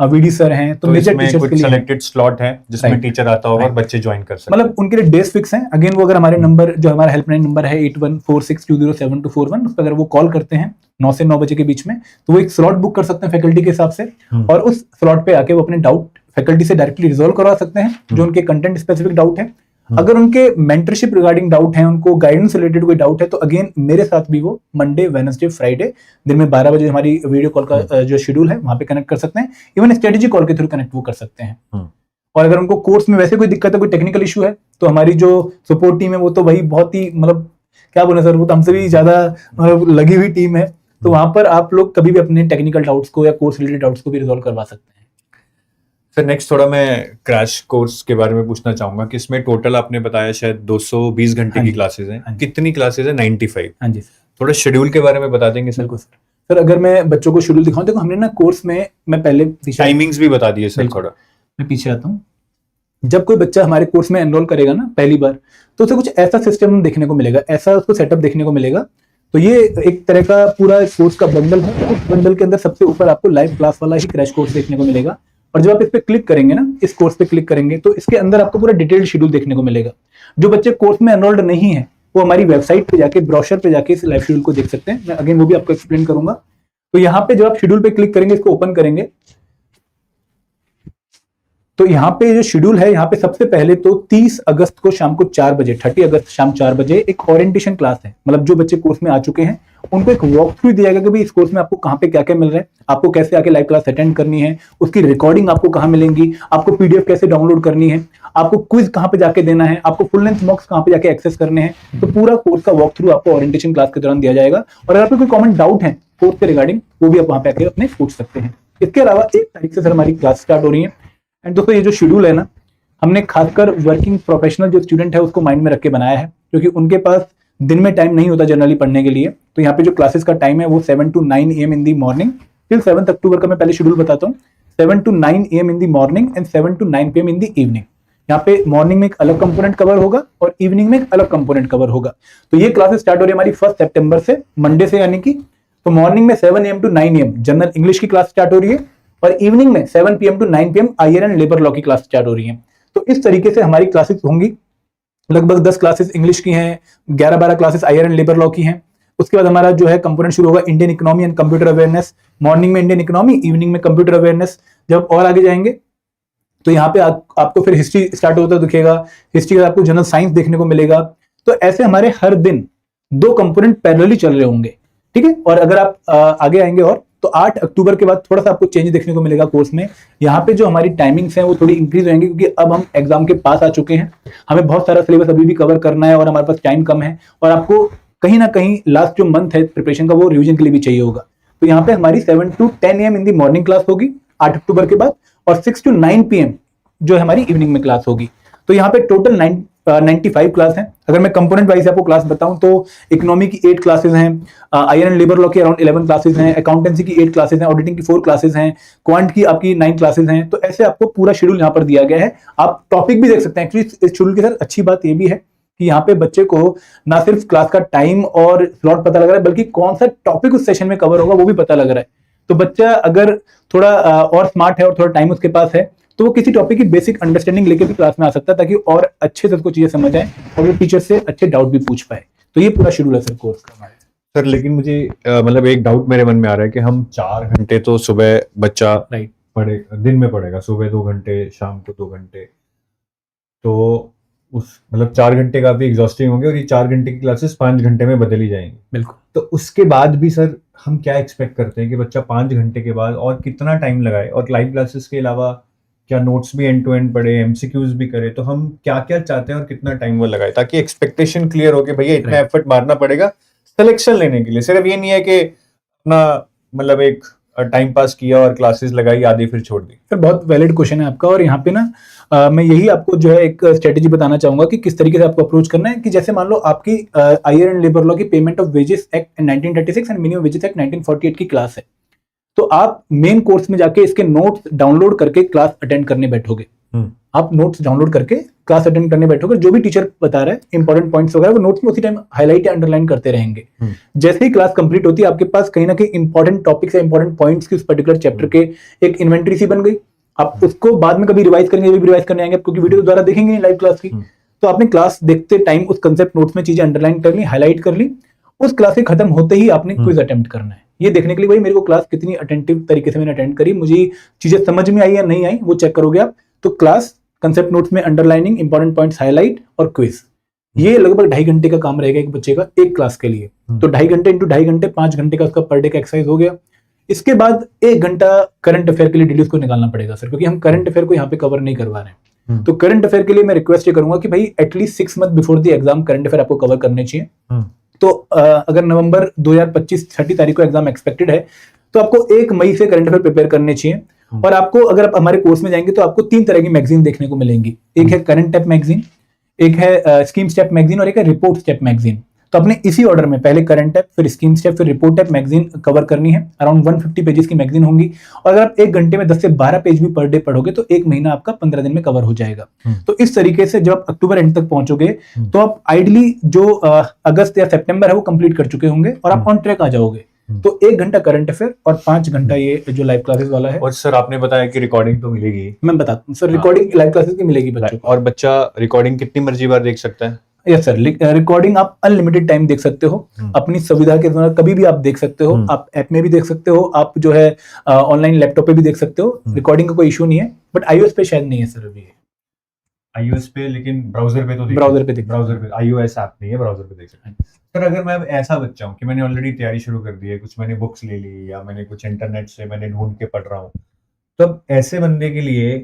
वीडी सर हैं। तो मेजर टीचर्स के लिए सिलेक्टेड स्लॉट है जिसमें टीचर आता होगा और बच्चे ज्वाइन कर सकते हैं। मतलब उनके लिए डेज फिक्स हैं। अगेन वो अगर हमारे नंबर, जो हमारा हेल्पलाइन नंबर है 8146207241, उस पर अगर वो कॉल करते हैं 9 से 9 बजे के बीच में, तो वो एक स्लॉट बुक कर सकते हैं फैकल्टी के हिसाब से, और उस स्लॉट पे आके वो अपने डाउट फैकल्टी से डायरेक्टली रिजॉल्व करवा सकते हैं, जो उनके कंटेंट स्पेसिफिक डाउट है। अगर उनके मेंटरशिप रिगार्डिंग डाउट है, उनको गाइडेंस रिलेटेड कोई डाउट है, तो अगेन मेरे साथ भी वो मंडे, वेडनेसडे, फ्राइडे दिन में 12 बजे हमारी वीडियो कॉल का जो शेड्यूल है वहां पे कनेक्ट कर सकते हैं। इवन स्ट्रेटेजी कॉल के थ्रू कनेक्ट वो कर सकते हैं। और अगर उनको कोर्स में वैसे कोई दिक्कत है, कोई टेक्निकल इशू है, तो हमारी जो सपोर्ट टीम है वो तो भाई बहुत ही, मतलब क्या बोले सर, वो तो हमसे भी ज्यादा लगी हुई टीम है। तो वहां पर आप लोग कभी भी अपने टेक्निकल डाउट्स को या कोर्स रिलेटेड डाउट्स को भी रिजॉल्व करवा सकते हैं। सर नेक्स्ट थोड़ा मैं क्रैश कोर्स के बारे में पूछना चाहूंगा कि इसमें टोटल आपने बताया शायद 220 घंटे की क्लासेस हैं। कितनी क्लासेस है? 95। हाँ जी सर। थोड़ा शेड्यूल के बारे में बता देंगे सर? बिल्कुल सर, अगर मैं बच्चों को शेड्यूल दिखाऊं, देखो हमने ना कोर्स में, मैं पहले टाइमिंग्स भी बता दिए सर। थोड़ा मैं पीछे आता हूँ। जब कोई बच्चा हमारे कोर्स में एनरोल करेगा ना पहली बार, तो उसे कुछ ऐसा सिस्टम देखने को मिलेगा, ऐसा उसको सेटअप देखने को मिलेगा। तो ये एक तरह का पूरा कोर्स का बंडल है। उस बंडल के अंदर सबसे ऊपर आपको लाइव क्लास वाला ही क्रैश कोर्स देखने को मिलेगा, और जब आप इस पे क्लिक करेंगे ना, इस कोर्स पे क्लिक करेंगे, तो इसके अंदर आपको पूरा डिटेल्ड शेड्यूल देखने को मिलेगा। जो बच्चे कोर्स में एनरोल्ड नहीं है वो हमारी वेबसाइट पे जाके, ब्रोशर पे जाके इस लाइव शेड्यूल को देख सकते हैं। मैं अगेन वो भी आपको एक्सप्लेन करूंगा। तो यहाँ पे जब आप शेड्यूल पे क्लिक करेंगे, इसको ओपन करेंगे, तो यहाँ पे जो शेड्यूल है, यहाँ पे सबसे पहले तो 30 अगस्त को शाम को 4 बजे, 30 अगस्त शाम 4 बजे एक ओरिएंटेशन क्लास है। मतलब जो बच्चे कोर्स में आ चुके हैं उनको एक वॉक थ्रू दिया गया कि भाई इस कोर्स में आपको कहाँ पे क्या क्या मिल रहा है, आपको कैसे आके लाइव क्लास अटेंड करनी है, उसकी रिकॉर्डिंग आपको कहाँ मिलेंगी, आपको पीडीएफ कैसे डाउनलोड करनी है, आपको क्विज कहाँ पे जाके देना है, आपको फुल लेंथ मॉक्स कहाँ पे जाके एक्सेस करने हैं। तो पूरा कोर्स का वॉक थ्रू आपको ओरिएंटेशन क्लास के दौरान दिया जाएगा। और अगर आपको कोई कॉमन डाउट है कोर्स के रिगार्डिंग, वो भी आप वहाँ पे आके अपने पूछ सकते हैं। इसके अलावा 1 तारीख से सर हमारी क्लास स्टार्ट हो रही है। एंड दोस्तों ये जो शेड्यूल है ना, हमने खासकर वर्किंग प्रोफेशनल जो स्टूडेंट है उसको माइंड में रख के बनाया है, क्योंकि उनके पास दिन में टाइम नहीं होता जनरली पढ़ने के लिए। तो यहाँ पे जो क्लासेस का टाइम है वो 7 to 9 AM in the morning till 7 अक्टूबर का मैं पहले शेड्यूल बताता हूँ। 7 to 9 AM in the morning and 7 to 9 PM in the evening. यहाँ पे मॉर्निंग में एक अलग कंपोनेंट कवर होगा और इवनिंग में एक अलग कंपोनेंट कवर होगा। तो ये क्लासेस स्टार्ट हो रही है हमारी 1 सितंबर से, मंडे से, यानी कि तो मॉर्निंग में 7 AM to 9 AM general English की क्लास स्टार्ट हो रही है और इवनिंग में 7 PM to 9 PM IR and labour law की क्लास स्टार्ट हो रही है। तो इस तरीके से हमारी क्लासेस होंगी। लगभग 10 क्लासेस इंग्लिश की हैं, 11-12 classes IR and labour law की हैं। उसके बाद हमारा जो है कंपोनेंट शुरू होगा Indian economy and computer awareness. Morning में इंडियन इकोनॉमी, इवनिंग में कंप्यूटर अवेयरनेस। जब और आगे जाएंगे तो यहाँ पे आपको फिर हिस्ट्री स्टार्ट होता दिखेगा, हिस्ट्री का आपको जनरल साइंस देखने को मिलेगा। तो ऐसे हमारे हर दिन 2 कंपोनेंट पैरेलली चल रहे होंगे, ठीक है। और अगर आप आगे आएंगे और तो 8 अक्टूबर के बाद थोड़ा सा आपको चेंज देखने को मिलेगा कोर्स में। यहाँ पे जो हमारी टाइमिंग्स हैं वो थोड़ी इंक्रीज होंगी, क्योंकि अब हम एग्जाम के पास आ चुके हैं, हमें बहुत सारा सिलेबस अभी भी कवर करना है और हमारे पास टाइम कम है। और आपको कहीं ना कहीं लास्ट जो मंथ है प्रिपरेशन का वो रिवीजन के लिए भी चाहिए होगा। तो यहाँ पे हमारी 7 to 10 AM in the morning class होगी 8 अक्टूबर के बाद, और 6 to 9 PM जो हमारी इवनिंग में क्लास होगी। तो यहाँ पे टोटल 95 क्लास हैं। अगर मैं कंपोनेंट वाइज आपको क्लास बताऊं तो इकोनॉमी की 8 क्लासेस हैं, आईआर एंड लेबर लॉ की अराउंड 11 क्लासेस हैं, अकाउंटेंसी की 8 क्लासेस हैं, ऑडिटिंग की 4 क्लासेस हैं, क्वांट की आपकी 9 क्लासेस हैं। तो ऐसे आपको पूरा शेड्यूल यहाँ पर दिया गया है। आप टॉपिक भी देख सकते हैं। एक्चुअली इस शेड्यूल के साथ अच्छी बात ये भी है कि यहाँ पे बच्चे को ना सिर्फ क्लास का टाइम और स्लॉट पता लग रहा है, बल्कि कौन सा टॉपिक उस सेशन में कवर होगा वो भी पता लग रहा है। तो बच्चा अगर थोड़ा और स्मार्ट है और थोड़ा टाइम उसके पास है तो वो किसी टॉपिक की बेसिक अंडरस्टैंडिंग लेके भी क्लास में आ सकता है, ताकि और अच्छे से उसको चीजें समझ आए और वो टीचर से अच्छे डाउट भी पूछ पाए। तो ये पूरा शेड्यूल है सर कोर्स का हमारे। सर लेकिन मुझे मतलब एक डाउट मेरे मन में आ रहा है कि हम 4 घंटे तो सुबह बच्चा पढ़े, दिन में पढ़ेगा, सुबह 2 घंटे, शाम को 2 घंटे, तो उस मतलब 4 घंटे काफी एग्जॉस्टिंग होंगे और ये 4 घंटे की क्लासेस 5 घंटे में बदली जाएंगी। बिल्कुल। तो उसके बाद भी सर हम क्या एक्सपेक्ट करते हैं कि बच्चा 5 घंटे के बाद और कितना टाइम लगाए, और लाइव क्लासेस के अलावा क्या नोट्स भी एंड टू एंड पढ़े, एमसीक्यूज भी करे, तो हम क्या क्या चाहते हैं और कितना टाइम वो लगाए, ताकि एक्सपेक्टेशन क्लियर हो कि भैया इतना एफर्ट मारना पड़ेगा सिलेक्शन लेने के लिए। सिर्फ ये नहीं है कि अपना मतलब एक टाइम पास किया और क्लासेस लगाई आधी फिर छोड़ दी। सर बहुत वैलिड क्वेश्चन है आपका, और यहाँ पे ना मैं यही आपको जो है एक स्ट्रेटेजी बताना चाहूंगा कि किस तरीके से आपको अप्रोच करना है। कि जैसे मान लो आपकी आईआर एंड लेबर लॉ की payment of wages act 1936 and minimum wages act 1948 की क्लास है, तो आप मेन कोर्स में जाके इसके नोट्स डाउनलोड करके क्लास अटेंड करने बैठोगे। आप नोट्स डाउनलोड करके क्लास अटेंड करने बैठोगे, जो भी टीचर बता रहा है इंपॉर्टेंट पॉइंट्स वगैरह वो नोट्स में उसी टाइम हाईलाइट या अंडरलाइन करते रहेंगे। जैसे ही क्लास कंप्लीट होती है आपके पास कहीं ना कहीं इंपॉर्टेंट टॉपिक्स या इंपॉर्टेंट पॉइंट्स की उस पर्टिकुलर चैप्टर के एक इन्वेंटरी सी बन गई। आप उसको बाद में कभी रिवाइज करेंगे, भी रिवाइज करने आएंगे क्योंकि वीडियो तो द्वारा देखेंगे लाइव क्लास की। तो आपने क्लास देखते टाइम उस कंसेप्ट नोट्स में चीजें अंडरलाइन कर ली, हाईलाइट कर ली। उस क्लास के खत्म होते ही आपने क्विज अटेम्प्ट करना है, ये देखने के लिए भाई मेरे को क्लास कितनी अटेंटिव तरीके से मैंने अटेंड करी, मुझे चीजें समझ में आई या नहीं आई, वो चेक करोगे आप। तो क्लास कंसेप्ट नोट्स में अंडरलाइनिंग, इंपॉर्टेंट पॉइंट्स हाईलाइट और क्विज, ये लगभग 2.5 घंटे का काम रहेगा एक बच्चे का एक क्लास के लिए। तो 2.5 घंटे इंटू 2.5 घंटे 5 घंटे का उसका पर डे का एक्सरसाइज हो गया। इसके बाद 1 घंटा करंट अफेयर के लिए डेली उसको निकालना पड़ेगा सर, क्योंकि हम करंट अफेयर को यहाँ पे कवर नहीं करवा रहे हैं। तो करंट अफेयर के लिए मैं रिक्वेस्ट ये करूंगा कि भाई at least 6 month before the exam current affair आपको कवर करने चाहिए। तो अगर नवंबर 2025 30 तारीख को एग्जाम एक्सपेक्टेड है तो आपको 1 मई से करंट अफेयर प्रिपेयर करने चाहिए। और आपको अगर आप हमारे कोर्स में जाएंगे तो आपको 3 तरह की मैगजीन देखने को मिलेंगी। एक है करंट स्टेप मैगजीन, एक है स्कीम स्टेप मैगजीन और एक है रिपोर्ट स्टेप मैगजीन। तो अपने इसी ऑर्डर में पहले करंट स्टेप, फिर स्कीम स्टेप, फिर रिपोर्ट स्टेप मैगजीन कवर करनी है। अराउंड 150 पेजेस की मैगजीन होंगी, और अगर आप 1 घंटे में 10 से 12 पेज भी पर डे पढ़ोगे तो 1 महीना आपका 15 दिन में कवर हो जाएगा। तो इस तरीके से जब आप अक्टूबर एंड तक पहुंचोगे तो आप आइडली जो अगस्त या सितंबर है वो कंप्लीट कर चुके होंगे और आप ऑन ट्रैक आ जाओगे। तो 1 घंटा करंट अफेयर और 5 घंटा ये जो लाइव क्लासेस वाला है। और सर आपने बताया कि रिकॉर्डिंग तो मिलेगी, मैं बताता हूँ सर, रिकॉर्डिंग लाइव क्लासेस की मिलेगी बच्चों को। और बच्चा रिकॉर्डिंग कितनी मर्जी बार देख सकता है? यस सर, रिकॉर्डिंग आप अनलिमिटेड टाइम देख सकते हो, अपनी सुविधा के द्वारा कभी भी आप देख सकते हो। आप ऐप में भी देख सकते हो, आप जो है ऑनलाइन लैपटॉप पे भी देख सकते हो। रिकॉर्डिंग का कोई इशू नहीं है। बट iOS पे शायद नहीं है सर अभी। iOS पे, लेकिन ब्राउजर पे तो ब्राउजर पे ब्राउजर पे iOS ऐप नहीं है, ब्राउजर पे देख सकते हैं। सर अगर मैं ऐसा बच्चा हूँ कि मैंने ऑलरेडी तैयारी शुरू कर दी है, कुछ मैंने बुक्स ले ली या मैंने कुछ इंटरनेट से मैंने ढूंढ के पढ़ रहा हूँ, तो अब ऐसे बंदे के लिए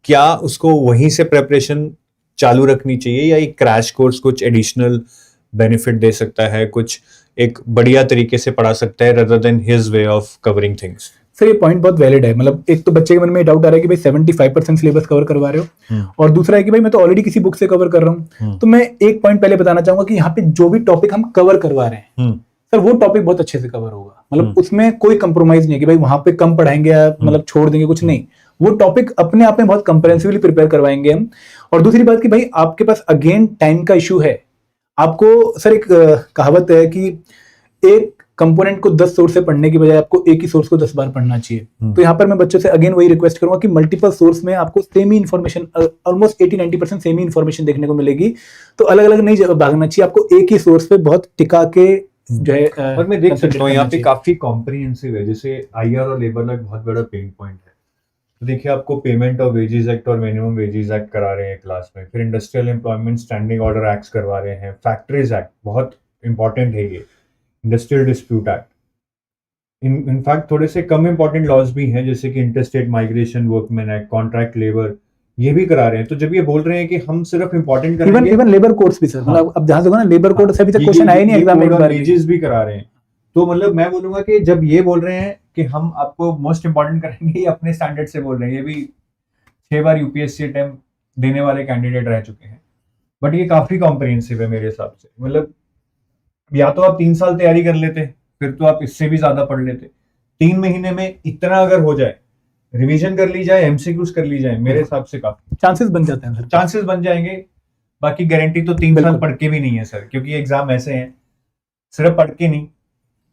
क्या उसको वहीं से प्रेपरेशन चालू रखनी चाहिए या एक क्रैश कोर्स कुछ एडिशनल बेनिफिट दे सकता है, कुछ एक बढ़िया तरीके से पढ़ा सकता है rather than his way of covering things? Sir ये पॉइंट बहुत वैलिड है। मतलब एक तो बच्चे के मन में डाउट आ रहा है कि भाई 75% सिलेबस कवर करवा रहे हो, और दूसरा है कि भाई मैं तो ऑलरेडी किसी बुक से कवर कर रहा हूँ। तो मैं एक पॉइंट पहले बताना चाहूंगा कि यहाँ पे जो भी टॉपिक हम कवर करवा रहे हैं सर, वो टॉपिक बहुत अच्छे से कवर होगा। मतलब उसमें कोई कंप्रोमाइज नहीं है कि भाई वहां पे कम पढ़ाएंगे या मतलब छोड़ देंगे, कुछ नहीं। वो टॉपिक अपने आप में बहुत कंप्रेहेंसिवली प्रिपेयर करवाएंगे हम। और दूसरी बात कि भाई आपके पास अगेन टाइम का इशू है। आपको सर एक कहावत है कि एक कंपोनेंट को 10 सोर्स से पढ़ने की बजाय आपको एक ही सोर्स को 10 बार पढ़ना चाहिए। तो यहाँ पर मैं बच्चों से अगेन वही रिक्वेस्ट करूंगा कि मल्टीपल सोर्स में आपको सेम ही इन्फॉर्मेशन, ऑलमोस्ट 80-90% सेम ही इन्फॉर्मेशन देखने को मिलेगी। तो अलग अलग नहीं भागना चाहिए, आपको एक ही सोर्स पे बहुत टिका के जो है। और मैं देख सकता हूँ यहाँ पे काफी कॉम्प्रिहेंसिव है, जैसे IR और लेबर लॉ एक बहुत बड़ा पेन पॉइंट है। तो देखिए आपको पेमेंट ऑफ वेजेस एक्ट और मिनिमम वेजेस एक्ट करा रहे हैं क्लास में, फिर industrial employment standing order act करवा रहे हैं, फैक्ट्रीज एक्ट बहुत इंपॉर्टेंट है ये, इंडस्ट्रियल डिस्प्यूट एक्ट। इनफैक्ट थोड़े से कम इंपॉर्टेंट लॉज भी हैं जैसे कि interstate migration, workman act, contract labour, ये भी करा रहे हैं। तो जब ये बोल रहे हैं कि हम सिर्फ इंपॉर्टेंट करेंगे, इवन लेबर कोड्स भी सर, मतलब अब जहां से ना लेबर कोड से अभी तक क्वेश्चन आया नहीं एग्जाम में, वेजेस भी करा रहे हैं। तो मतलब मैं बोलूंगा कि जब ये बोल रहे हैं कि हम आपको मोस्ट इंपॉर्टेंट करेंगे, ये अपने स्टैंडर्ड से बोल रहे हैं। ये भी 6 बार यूपीएससी अटेम्प्ट देने वाले कैंडिडेट रह चुके हैं, बट ये काफी कॉम्प्रिहेंसिव है मेरे हिसाब से। मतलब या तो आप 3 साल तैयारी कर लेते, फिर तो आप इससे भी ज्यादा पढ़ लेते। 3 महीने में इतना अगर हो जाए, रिवीजन कर ली जाए, एमसीक्यूज कर ली जाए, मेरे हिसाब से काफी चांसेस बन जाते हैं सर। चांसेस बन जाएंगे। बाकी गारंटी तो 3 साल पढ़ के भी नहीं है सर, क्योंकि एग्जाम ऐसे हैं सिर्फ पढ़ के नहीं,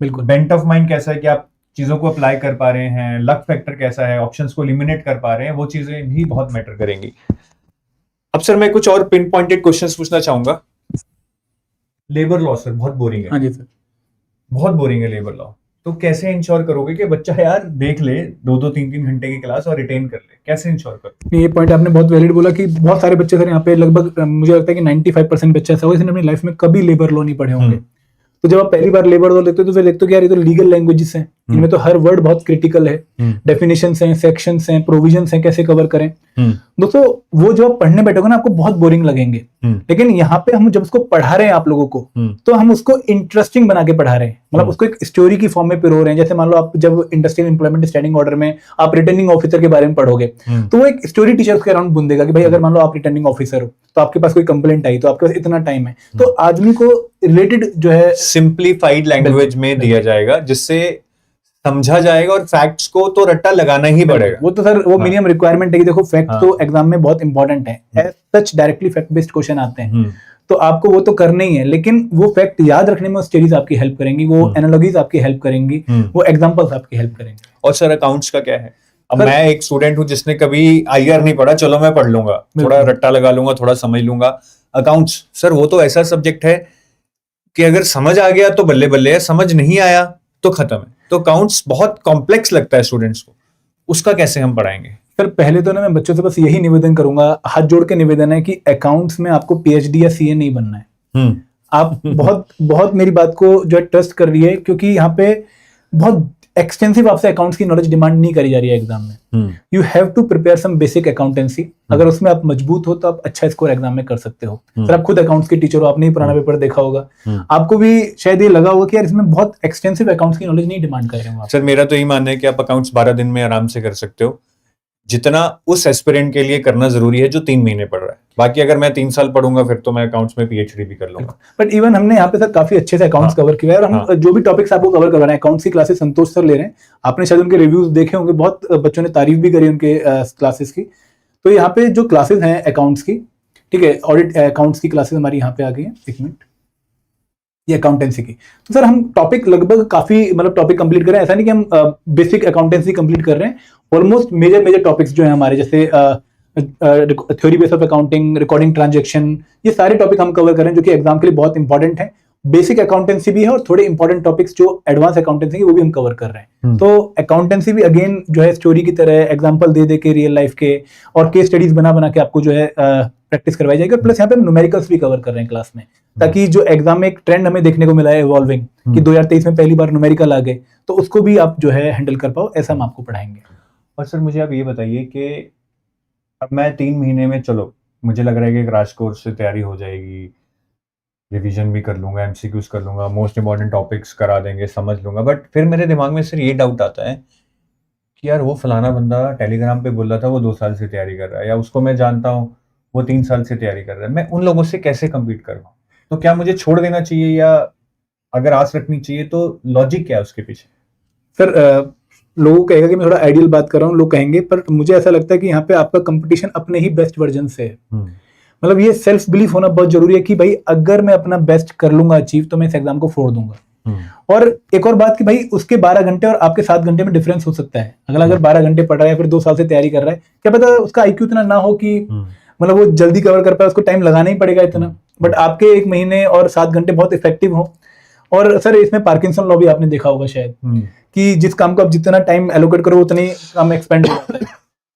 बिल्कुल बेंट ऑफ माइंड कैसा है कि आप चीजों को अप्लाई कर पा रहे हैं, लक फैक्टर कैसा है, ऑप्शंस को एलिमिनेट कर पा रहे हैं, वो चीजें भी बहुत मैटर करेंगी। अब सर मैं कुछ और पिन पॉइंटेड क्वेश्चंस पूछना चाहूंगा। लेबर लॉ सर बहुत बोरिंग है। हाँ जी सर, बहुत बोरिंग है लेबर लॉ। तो कैसे इंश्योर करोगे कि बच्चा यार देख ले 2-2, 3-3 घंटे की क्लास और रिटेन कर ले? कैसे इंश्योर कर? ये पॉइंट आपने बहुत वैलिड बोला कि बहुत सारे बच्चे सर यहाँ पे लगभग मुझे लगता है कि 95% बच्चे ऐसा होगा जिन्होंने अपनी लाइफ में कभी लेबर लॉ नहीं पढ़े होंगे। तो जब आप पहली बार लेबर लॉ लेते हो तो फिर देखते हो कि यार ये तो लीगल लैंग्वेजेस हैं, इनमें तो हर वर्ड बहुत क्रिटिकल है, डेफिनेशंस हैं, सेक्शंस हैं, प्रोविजंस हैं, कैसे कवर करें। दोस्तों वो जब आप पढ़ने बैठोगे ना आपको बहुत बोरिंग लगेंगे, लेकिन यहाँ पे हम जब उसको पढ़ा रहे हैं आप लोगों को, तो हम उसको इंटरेस्टिंग बना के पढ़ा रहे हैं। मतलब उसको एक स्टोरी की फॉर्म में पिरो रहे हैं। जैसे मान लो आप जब इंडस्ट्रियल एम्प्लॉयमेंट स्टैंडिंग ऑर्डर में आप रिटर्निंग ऑफिसर के बारे में पढ़ोगे, तो वो एक स्टोरी टीचर उसके अराउंड बुन देगा कि भाई अगर मान लो आप रिटर्निंग ऑफिसर हो तो आपके पास कोई कंप्लेंट आई तो आपके पास इतना टाइम है। तो आदमी को रिलेटेड जो है सिंप्लीफाइड लैंग्वेज में दिया जाएगा, जिससे समझा जाएगा, और फैक्ट्स को तो रट्टा लगाना ही पड़ेगा। वो तो सर वो मिनिमम रिक्वायरमेंट है कि देखो फैक्ट तो एग्जाम में बहुत इंपॉर्टेंट है, as such directly fact based question आते हैं, तो आपको वो तो करना ही है। लेकिन वो फैक्ट याद रखने में स्टडीज आपकी हेल्प करेंगी, वो एनालॉजीज आपकी हेल्प करेंगी, वो एग्जांपल्स आपकी हेल्प करेंगे। और सर अकाउंट्स का क्या है? अब मैं एक स्टूडेंट हूं जिसने कभी IR नहीं पढ़ा, चलो मैं पढ़ लूंगा, थोड़ा रट्टा लगा लूंगा, थोड़ा समझ लूंगा। अकाउंट्स सर वो तो ऐसा सब्जेक्ट है कि अगर समझ आ गया तो बल्ले बल्ले है, समझ नहीं आया तो खत्म है। तो अकाउंट्स बहुत कॉम्प्लेक्स लगता है स्टूडेंट्स को, उसका कैसे हम पढ़ाएंगे? सर पहले तो ना मैं बच्चों से बस यही निवेदन करूंगा, हाथ जोड़ के निवेदन है कि अकाउंट्स में आपको PhD या CA नहीं बनना है। आप बहुत मेरी बात को जो है ट्रस्ट कर रही है, क्योंकि यहाँ पे बहुत एक्सटेंसिव आपसे अकाउंट्स की नॉलेज डिमांड नहीं करी जा रही है एग्जाम में। You have to prepare some basic accountancy. अगर उसमें आप मजबूत हो तो आप अच्छा स्कोर एग्जाम में कर सकते हो। सर आप खुद अकाउंट्स के टीचर हो, आपने ही पुराना पेपर देखा होगा, आपको भी शायद ये लगा होगा कि यार इसमें बहुत एक्सटेंसिव अकाउंट्स की नॉलेज नहीं डिमांड कर रहे हो। सर मेरा तो यही मानना है कि आप अकाउंट्स 12 दिन में आराम से कर सकते हो, जितना उस एस्पिरेंट के लिए करना जरूरी है जो 3 महीने पढ़ रहा है। बाकी अगर मैं 3 साल पढ़ूंगा फिर तो मैं अकाउंट्स में PhD भी कर लूंगा। बट इवन हमने यहाँ पे सर काफी अच्छे से अकाउंट्स कवर किया है, और हम जो भी टॉपिक्स आपको कवर कर रहे हैं, अकाउंट्स की क्लासेस संतोष सर ले रहे हैं, आपने शायद उनके रिव्यूज देखे होंगे, बहुत बच्चों ने तारीफ भी करी उनके क्लासेस की। तो यहाँ पे जो क्लासेस हैं अकाउंट्स की, ठीक है, ऑडिट अकाउंट्स की क्लासेस हमारी यहाँ पे आ गई है। 1 मिनट, ये अकाउंटेंसी की। तो सर हम टॉपिक लगभग काफी मतलब टॉपिक कंप्लीट कर रहे हैं। ऐसा नहीं कि हम बेसिक अकाउंटेंसी कंप्लीट कर रहे हैं, ऑलमोस्ट मेजर टॉपिक्स जो है हमारे, जैसे theory base of accounting, recording transaction, ये सारे टॉपिक हम कवर कर रहे हैं जो कि एग्जाम के लिए बहुत इंपॉर्टेंट है। बेसिक अकाउंटेंसी भी है और थोड़े इंपॉर्टेंट टॉपिक्स जो एडवांस अकाउंटेंसी के वो भी हम कवर कर रहे हैं। तो अकाउंटेंसी भी अगेन जो है स्टोरी की तरह एग्जांपल दे दे के रियल लाइफ के और केस स्टडीज बना बना के आपको जो है प्रैक्टिस करवाई जाएगी। और प्लस यहाँ पे हम न्यूमेरिकल्स भी कवर कर रहे हैं क्लास में, ताकि जो एग्जाम में एक ट्रेंड हमें देखने को मिला है इवॉल्विंग कि 2023 में पहली बार न्यूमेरिकल आ गए, तो उसको भी आप जो है हैंडल कर पाओ, ऐसा हम आपको पढ़ाएंगे। और सर मुझे आप ये बताइए कि अब मैं 3 महीने में, चलो मुझे लग रहा है कि क्रैश कोर्स से तैयारी हो जाएगी, रिवीजन भी कर लूंगा, एमसीक्यूज कर लूंगा, मोस्ट इंपॉर्टेंट टॉपिक्स करा देंगे, समझ लूंगा। बट फिर मेरे दिमाग में सर ये डाउट आता है कि यार वो फलाना बंदा टेलीग्राम पे बोल रहा था वो 2 साल से तैयारी कर रहा है, या उसको मैं जानता हूँ वो 3 साल से तैयारी कर रहा है, मैं उन लोगों से कैसे कम्पीट कर पाऊँ? तो क्या मुझे छोड़ देना चाहिए, या अगर आस रखनी चाहिए तो लॉजिक क्या है उसके पीछे? सर लोगों कहेगा कि मैं थोड़ा आइडियल बात कर रहा हूँ, लोग कहेंगे, पर मुझे ऐसा लगता है कि यहाँ पे आपका कंपटीशन अपने ही बेस्ट वर्जन से है। मतलब ये सेल्फ बिलीफ होना बहुत जरूरी है कि भाई अगर मैं अपना बेस्ट कर लूंगा अचीव तो मैं इस एग्जाम को फोड़ दूंगा। और एक और बात कि भाई उसके 12 घंटे और आपके 7 घंटे में डिफरेंस हो सकता है। अगर 12 घंटे पढ़ रहा है, फिर 2 साल से तैयारी कर रहा है, क्या पता उसका आईक्यू इतना ना हो कि मतलब वो जल्दी कवर कर पाए, उसको टाइम लगाना ही पड़ेगा इतना। बट आपके 1 महीने और 7 घंटे बहुत इफेक्टिव हो। और सर इसमें पार्किंसन लॉ भी आपने देखा होगा शायद, कि जिस काम को आप जितना टाइम एलोकेट करो उतनी काम एक्सपेंड हो जाता है।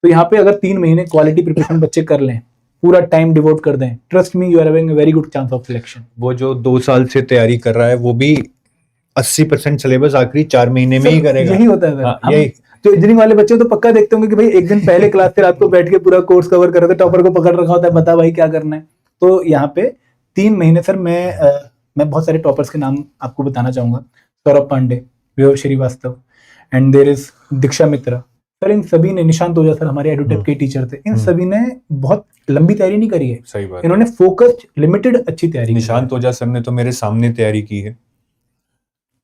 तो यहाँ पे अगर 3 महीने क्वालिटी प्रिपरेशन बच्चे कर लें, पूरा टाइम डिवोट कर दें, trust me you are having a very good chance of selection. वो जो 2 साल से तैयारी कर रहा है वो भी 80% सिलेबस आखिरी 4 महीने में ही करेगा। यही होता है सर। यही तो इंजीनियरिंग वाले बच्चे तो पक्का देखते होंगे कि भाई एक दिन पहले क्लास से रात को बैठ के पूरा कोर्स कवर कर रहे थे, टॉपर को पकड़ रखा होता है, बता भाई क्या करना है। तो यहाँ पे 3 महीने सर मैं बहुत सारे टॉपर्स के नाम आपको बताना चाहूंगा। Saurabh Pandey, Vibhav Srivastava, and there is Diksha Mitra. Sir इन सभी ने, निशांत ओझा सर हमारे एडुटेक के टीचर थे, इन सभी ने बहुत लंबी तैयारी नहीं करी है। सही बात। इन्होंने फोकस्ड लिमिटेड अच्छी तैयारी। निशांत ओझा सर ने तो मेरे सामने तैयारी की है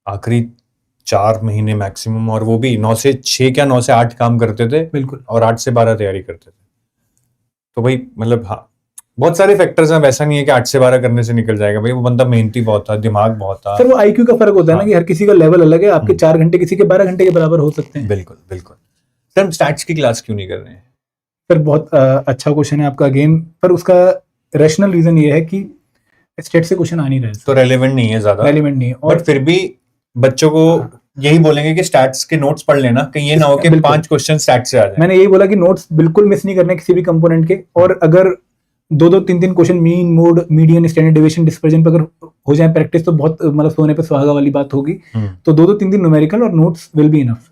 आखिरी 4 महीने मैक्सिमम, और वो भी 9 से 6 क्या 9 से 8 काम करते थे बिल्कुल, और 8 से 12 तैयारी करते थे। तो भाई मतलब हाँ, बहुत सारे फैक्टर्स हैं, वैसा नहीं है कि 8 से 12 करने से निकल जाएगा। भाई वो बंदा मेहनती बहुत था, दिमाग बहुत था। सर वो आईक्यू का फर्क होता है ना, कि हर किसी का लेवल अलग है। आपके 4 घंटे किसी के 12 घंटे के बराबर हो सकते हैं। बिल्कुल बिल्कुल। सर हम स्टैट्स की क्लास क्यों नहीं कर रहे हैं? सर बहुत अच्छा क्वेश्चन है आपका अगेन, पर उसका रैशनल रीजन ये है कि स्टेट से क्वेश्चन आ नहीं रहे, तो रेलेवेंट नहीं है, ज्यादा रेलेवेंट नहीं है। और फिर भी बच्चों को यही बोलेंगे कि स्टैट्स के नोट्स पढ़ लेना, कहीं ये ना हो कि 5 क्वेश्चन स्टैट्स से आ जाए। मैंने यही बोला कि नोट्स बिल्कुल मिस नहीं करने किसी भी कंपोनेंट के, और अगर 2-2, 3-3 question mean, mode, median, standard deviation, dispersion पे अगर हो जाए प्रैक्टिस तो बहुत मतलब सोने पे सुहागा वाली बात होगी। तो 2-2, 3-3 न्यूमेरिकल और नोट्स विल बी इनफ।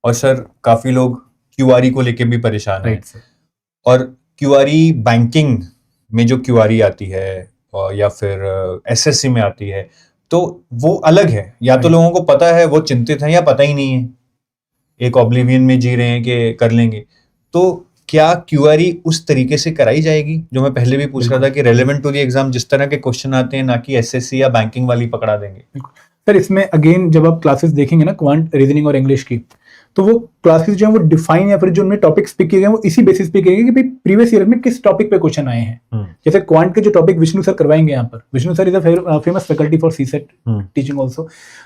और सर काफी लोग क्यूआरई को लेके भी परेशान हैं, और क्यूआरई बैंकिंग में जो क्यूआरई आती है या फिर एसएससी में आती है, तो वो अलग है। या तो लोगों को पता है, वो चिंतित है, या पता ही नहीं है, एक ऑब्लिवियन में जी रहे हैं कि कर लेंगे। तो क्या क्यूआरई उस तरीके से कराई जाएगी जो मैं पहले भी पूछ रहा था, कि रेलेवेंट टू द एग्जाम जिस तरह के क्वेश्चन आते हैं, ना कि एसएससी या बैंकिंग वाली पकड़ा देंगे? सर इसमें अगेन जब आप क्लासेस देखेंगे ना क्वांट, रीजनिंग और इंग्लिश की, तो वो क्लासेस जो है वो डिफाइन या फिर जो उनमें टॉपिक्स पिक किए गए वो इसी बेसिस पे किए गए कि भाई प्रीवियस ईयर में किस टॉपिक पे क्वेश्चन आए हैं। जैसे क्वांट के जो टॉपिक विष्णु सर करवाएंगे यहाँ पर, Vishnu sir is a famous faculty for CSAT teaching also.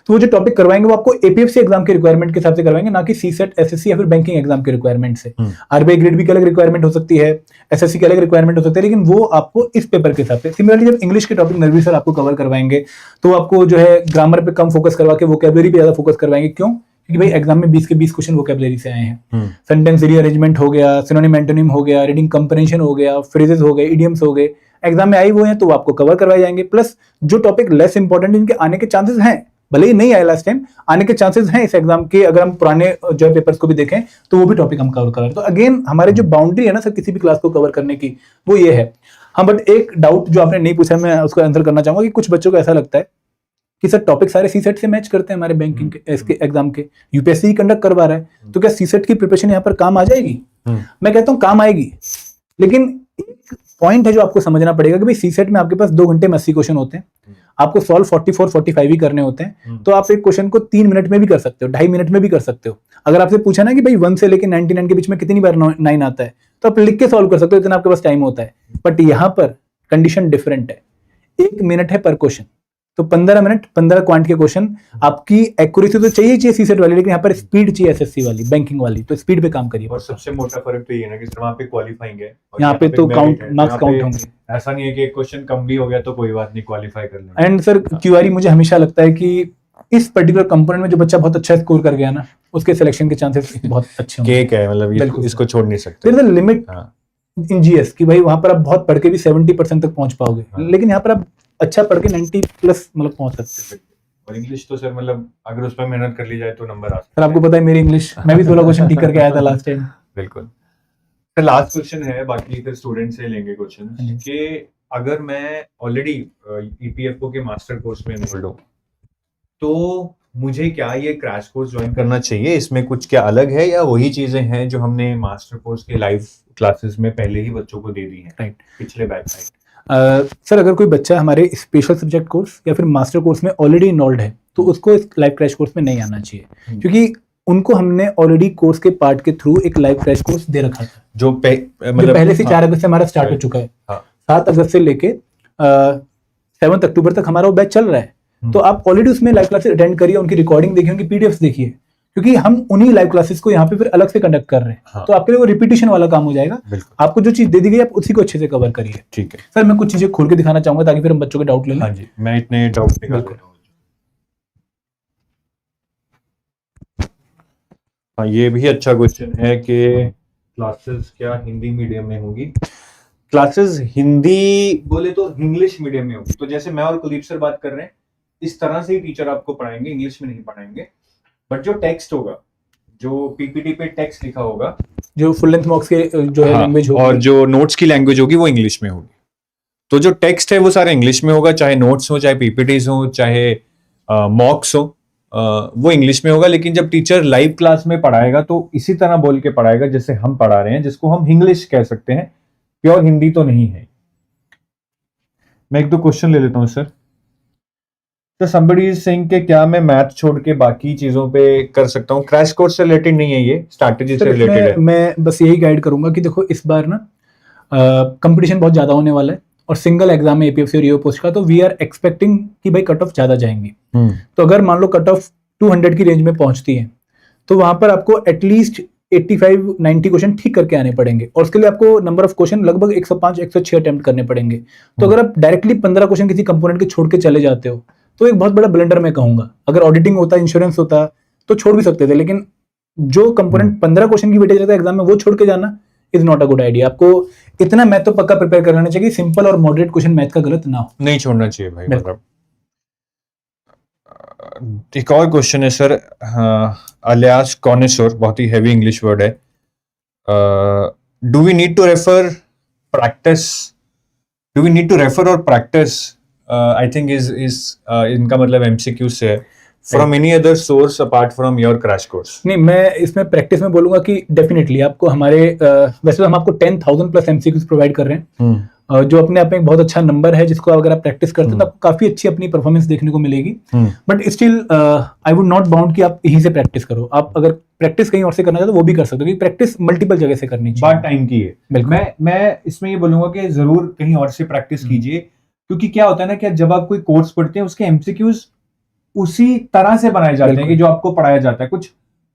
तो वो जो टॉपिक करवाएंगे वो आपको एपीएफसी एग्जाम के रिक्वायरमेंट के हिसाब से करवाएंगे, ना कि सीसेट, एसएससी या फिर बैंकिंग एग्जाम के रिक्वायरमेंट से। आरबीआई ग्रेड बी की अलग रिक्वायरमेंट हो सकती है, एसएससी की अलग रिक्वायरमेंट हो सकती है, लेकिन वो आपको इस पेपर के हिसाब से। सिमिलरली जब इंग्लिश के टॉपिक नरवी सर आपको कवर करवाएंगे तो आपको जो है ग्रामर पे कम फोकस करवा के वोकैबुलरी पे ज्यादा फोकस करवाएंगे। क्यों? क्योंकि भाई एग्जाम में 20 के 20 क्वेश्चन वोकैबुलरी से आए हैं। सेंटेंस रीअरेंजमेंट हो गया, सिनोनिम एंटोनिम हो गया, रीडिंग कंप्रेंशन हो गया, फ्रेजेस हो गए, इडियम्स हो गए, एग्जाम में आए हुए हैं तो वो आपको कवर करवाए जाएंगे। प्लस जो टॉपिक लेस इंपॉर्टेंट जिनके आने के चांसेस हैं, भले ही नहीं आए लास्ट टाइम, आने के चांसेस हैं इस एग्जाम के, अगर हम पुराने जो पेपर्स को भी देखें तो वो भी टॉपिक हम कवर करें। तो अगेन हमारे जो बाउंड्री है ना सर किसी भी क्लास को कवर करने की, वो ये है। हाँ, बट एक डाउट जो आपने नहीं पूछा, मैं उसको आंसर करना चाहूंगा कि कुछ बच्चों को ऐसा लगता है कि सर टॉपिक सारे सीसेट से मैच करते हैं हमारे बैंकिंग के इसके एग्जाम के, यूपीएससी ही कंडक्ट करवा रहा है, तो क्या सीसेट की प्रिपरेशन यहाँ पर काम आ जाएगी? मैं कहता हूँ काम आएगी, लेकिन एक पॉइंट है जो आपको समझना पड़ेगा कि भाई सीसेट में आपके पास 2 घंटे में 80 क्वेश्चन होते हैं, आपको सॉल्व 44-45 ही करने होते हैं। तो आप एक क्वेश्चन को 3 मिनट में भी कर सकते हो, 2.5 मिनट में भी कर सकते हो। अगर आपसे पूछा ना कि भाई 1 से लेके 99 के बीच में कितनी बार 9 आता है, तो आप लिख के सॉल्व कर सकते हो, इतना आपके पास टाइम होता है। बट यहाँ पर कंडीशन डिफरेंट है, 1 मिनट है पर क्वेश्चन, तो 15 मिनट 15 क्वांट के क्वेश्चन। आपकी एक्यूरेसी तो चाहिए सीसेट वाली, लेकिन यहाँ पर स्पीड चाहिए एसएससी वाली, बैंकिंग वाली, तो स्पीड पे काम करिए। और सबसे मोटा फर्क तो ये है ना कि सिर्फ वहाँ पे क्वालिफाइंग है और यहाँ पे तो merit काउंट है। मार्क्स यहाँ काउंट पे होंगे। ऐसा नहीं है कि एक क्वेश्चन कम भी हो गया तो कोई बात नहीं, क्वालिफाई कर लेंगे। एंड सर क्यूआरई मुझे हमेशा लगता है कि इस पर्टिकुलर कंपोनेंट में जो बच्चा बहुत अच्छा स्कोर कर गया ना, उसके सिलेक्शन के चांसेस बहुत अच्छे होंगे। केक है, मतलब बिल्कुल इसको छोड़ नहीं सकते। देयर इज अ लिमिट हाँ। इन जीएस कि भाई वहां पर आप बहुत पढ़ के भी 70% तक पहुंच पाओगे, हाँ। लेकिन यहाँ पर आप अच्छा पढ़ के 90 प्लस मतलब पहुंच सकते हैं। और इंग्लिश तो सर मतलब अगर उस पर मेहनत कर ली जाए तो नंबर आ सकते सर आपको पता है मेरी इंग्लिश, मैं भी 16 क्वेश्चन ठीक करके आया था लास्ट टाइम। बिल्कुल। सर लास्ट क्वेश्चन है, बाकी फिर स्टूडेंट से लेंगे क्वेश्चन जी। कि अगर मैं ऑलरेडी ईपीएफओ के मास्टर कोर्स में एनरोल्ड हूँ तो मुझे क्या ये क्रैश कोर्स ज्वाइन करना चाहिए? इसमें कुछ क्या अलग है या वही चीजें हैं जो हमने मास्टर कोर्स के लाइव क्लासेस में पहले ही बच्चों को दे दी हैं राइट। पिछले बैच में? सर अगर कोई बच्चा हमारे स्पेशल सब्जेक्ट कोर्स या फिर मास्टर कोर्स में ऑलरेडी इनरोल्ड है तो उसको इस लाइव क्रैश कोर्स में नहीं आना चाहिए, क्योंकि उनको हमने ऑलरेडी कोर्स के पार्ट के थ्रू एक लाइव क्रैश कोर्स दे रखा था जो मतलब पहले से 4 अगस्त से हमारा स्टार्ट हो चुका है। 7 अगस्त से लेके 7 अक्टूबर तक हमारा वो बैच चल रहा है। तो आप ऑलरेडी उसमें लाइव क्लासेस अटेंड करिए, उनकी रिकॉर्डिंग देखिए, उनकी पीडीएफ देखिए, क्योंकि हम उन्हीं लाइव क्लासेस को यहाँ पे फिर अलग से कंडक्ट कर रहे हैं। तो आपके लिए वो रिपीटिशन वाला काम हो जाएगा। आपको जो चीज दे दी गई आप उसी को अच्छे से कवर करिए। ठीक है सर, मैं कुछ चीजें खोल के दिखाना चाहूंगा ताकि फिर हम बच्चों के डाउट ले लें। हाँ जी, मैं इतने डाउट निकाल रहा हूँ। हाँ, ये भी अच्छा क्वेश्चन है कि क्लासेस क्या हिंदी मीडियम में होंगी? क्लासेस हिंदी बोले तो इंग्लिश मीडियम में होगी। तो जैसे मैं और कुलदीप सर बात कर रहे हैं इस तरह से ही टीचर आपको पढ़ाएंगे, इंग्लिश में नहीं पढ़ाएंगे। बट जो टेक्स्ट होगा, जो पीपीटी पे टेक्स्ट लिखा होगा, जो फुल लेंथ मॉक्स के जो है लैंग्वेज होगी, और जो नोट्स की लैंग्वेज होगी वो इंग्लिश में होगी। तो जो टेक्स्ट है वो सारा इंग्लिश में होगा, चाहे नोट्स हो, चाहे पीपीटीज हो, चाहे मॉक्स हो, वो इंग्लिश में होगा। लेकिन जब टीचर लाइव क्लास में पढ़ाएगा तो इसी तरह बोल के पढ़ाएगा जैसे हम पढ़ा रहे हैं, जिसको हम इंग्लिश कह सकते हैं, प्योर हिंदी तो नहीं है। मैं एक दो क्वेश्चन ले लेता हूं सर। तो somebody is saying कि क्या मैं मैथ छोड़ के बाकी चीजों पे कर सकता हूँ? क्रैश कोर्स से रिलेटेड नहीं है, ये स्ट्रैटेजी से रिलेटेड है। मैं बस यही गाइड करूंगा कि देखो इस बार ना कंपटीशन बहुत ज्यादा होने वाला है और सिंगल एग्जाम है एपीएफसी और ईओ पोस्ट का, तो वी आर एक्सपेक्टिंग कि भाई कट ऑफ ज्यादा जाएंगी। तो अगर मान लो कट ऑफ 200 की रेंज में पहुंचती है तो वहां पर आपको एटलीस्ट 85-90 क्वेश्चन ठीक करके आने पड़ेंगे, और उसके लिए आपको नंबर ऑफ क्वेश्चन लगभग 105-106 अटेम्प्ट करने पड़ेंगे। तो अगर आप डायरेक्टली 15 क्वेश्चन किसी कंपोनेंट के छोड़ के चले जाते हो तो एक बहुत बड़ा ब्लंडर मैं कहूंगा। अगर ऑडिटिंग होता, इंश्योरेंस होता तो छोड़ भी सकते थे, लेकिन जो कंपोनेंट 15 क्वेश्चन की वेटेज रहता है एग्जाम में वो छोड़ के जाना is not a good idea. आपको इतना मैथ तो पक्का प्रिपेयर कर लेना चाहिए कि सिंपल और मॉडरेट क्वेश्चन मैथ का गलत ना हो, नहीं छोड़ना चाहिए भाई। मतलब एक और क्वेश्चन है सर, अलियास कॉनेसोर, बहुत ही हैवी इंग्लिश वर्ड है। Do we need to refer practice, do we need to refer और प्रैक्टिस, आई थिंक इज इनका मतलब एमसीक्यू से है, from any other source apart from your crash course? नहीं, मैं इसमें प्रैक्टिस में बोलूंगा कि डेफिनेटली आपको हमारे वैसे तो हम आपको 10,000 प्लस एमसीक्यूज प्रोवाइड कर रहे हैं, जो अपने आप में एक बहुत अच्छा नंबर है, जिसको अगर आप प्रैक्टिस करते हो तो आपको काफी अच्छी अपनी परफॉर्मेंस देखने को मिलेगी। But still I would not bound कि आप यहीं से प्रैक्टिस करो। आप अगर प्रैक्टिस कहीं और से करना चाहते हो वो भी कर सकते हो, क्योंकि प्रैक्टिस मल्टीपल जगह से करनी चाहिए। बात टाइम की है। मैं इसमें ये बोलूंगा कि जरूर कहीं और से प्रैक्टिस कीजिए, क्योंकि क्या होता है ना कि जब आप कोई कोर्स पढ़ते हैं उसके एमसीक्यूज उसी तरह से बनाए जाते हैं कि जो आपको पढ़ाया जाता है,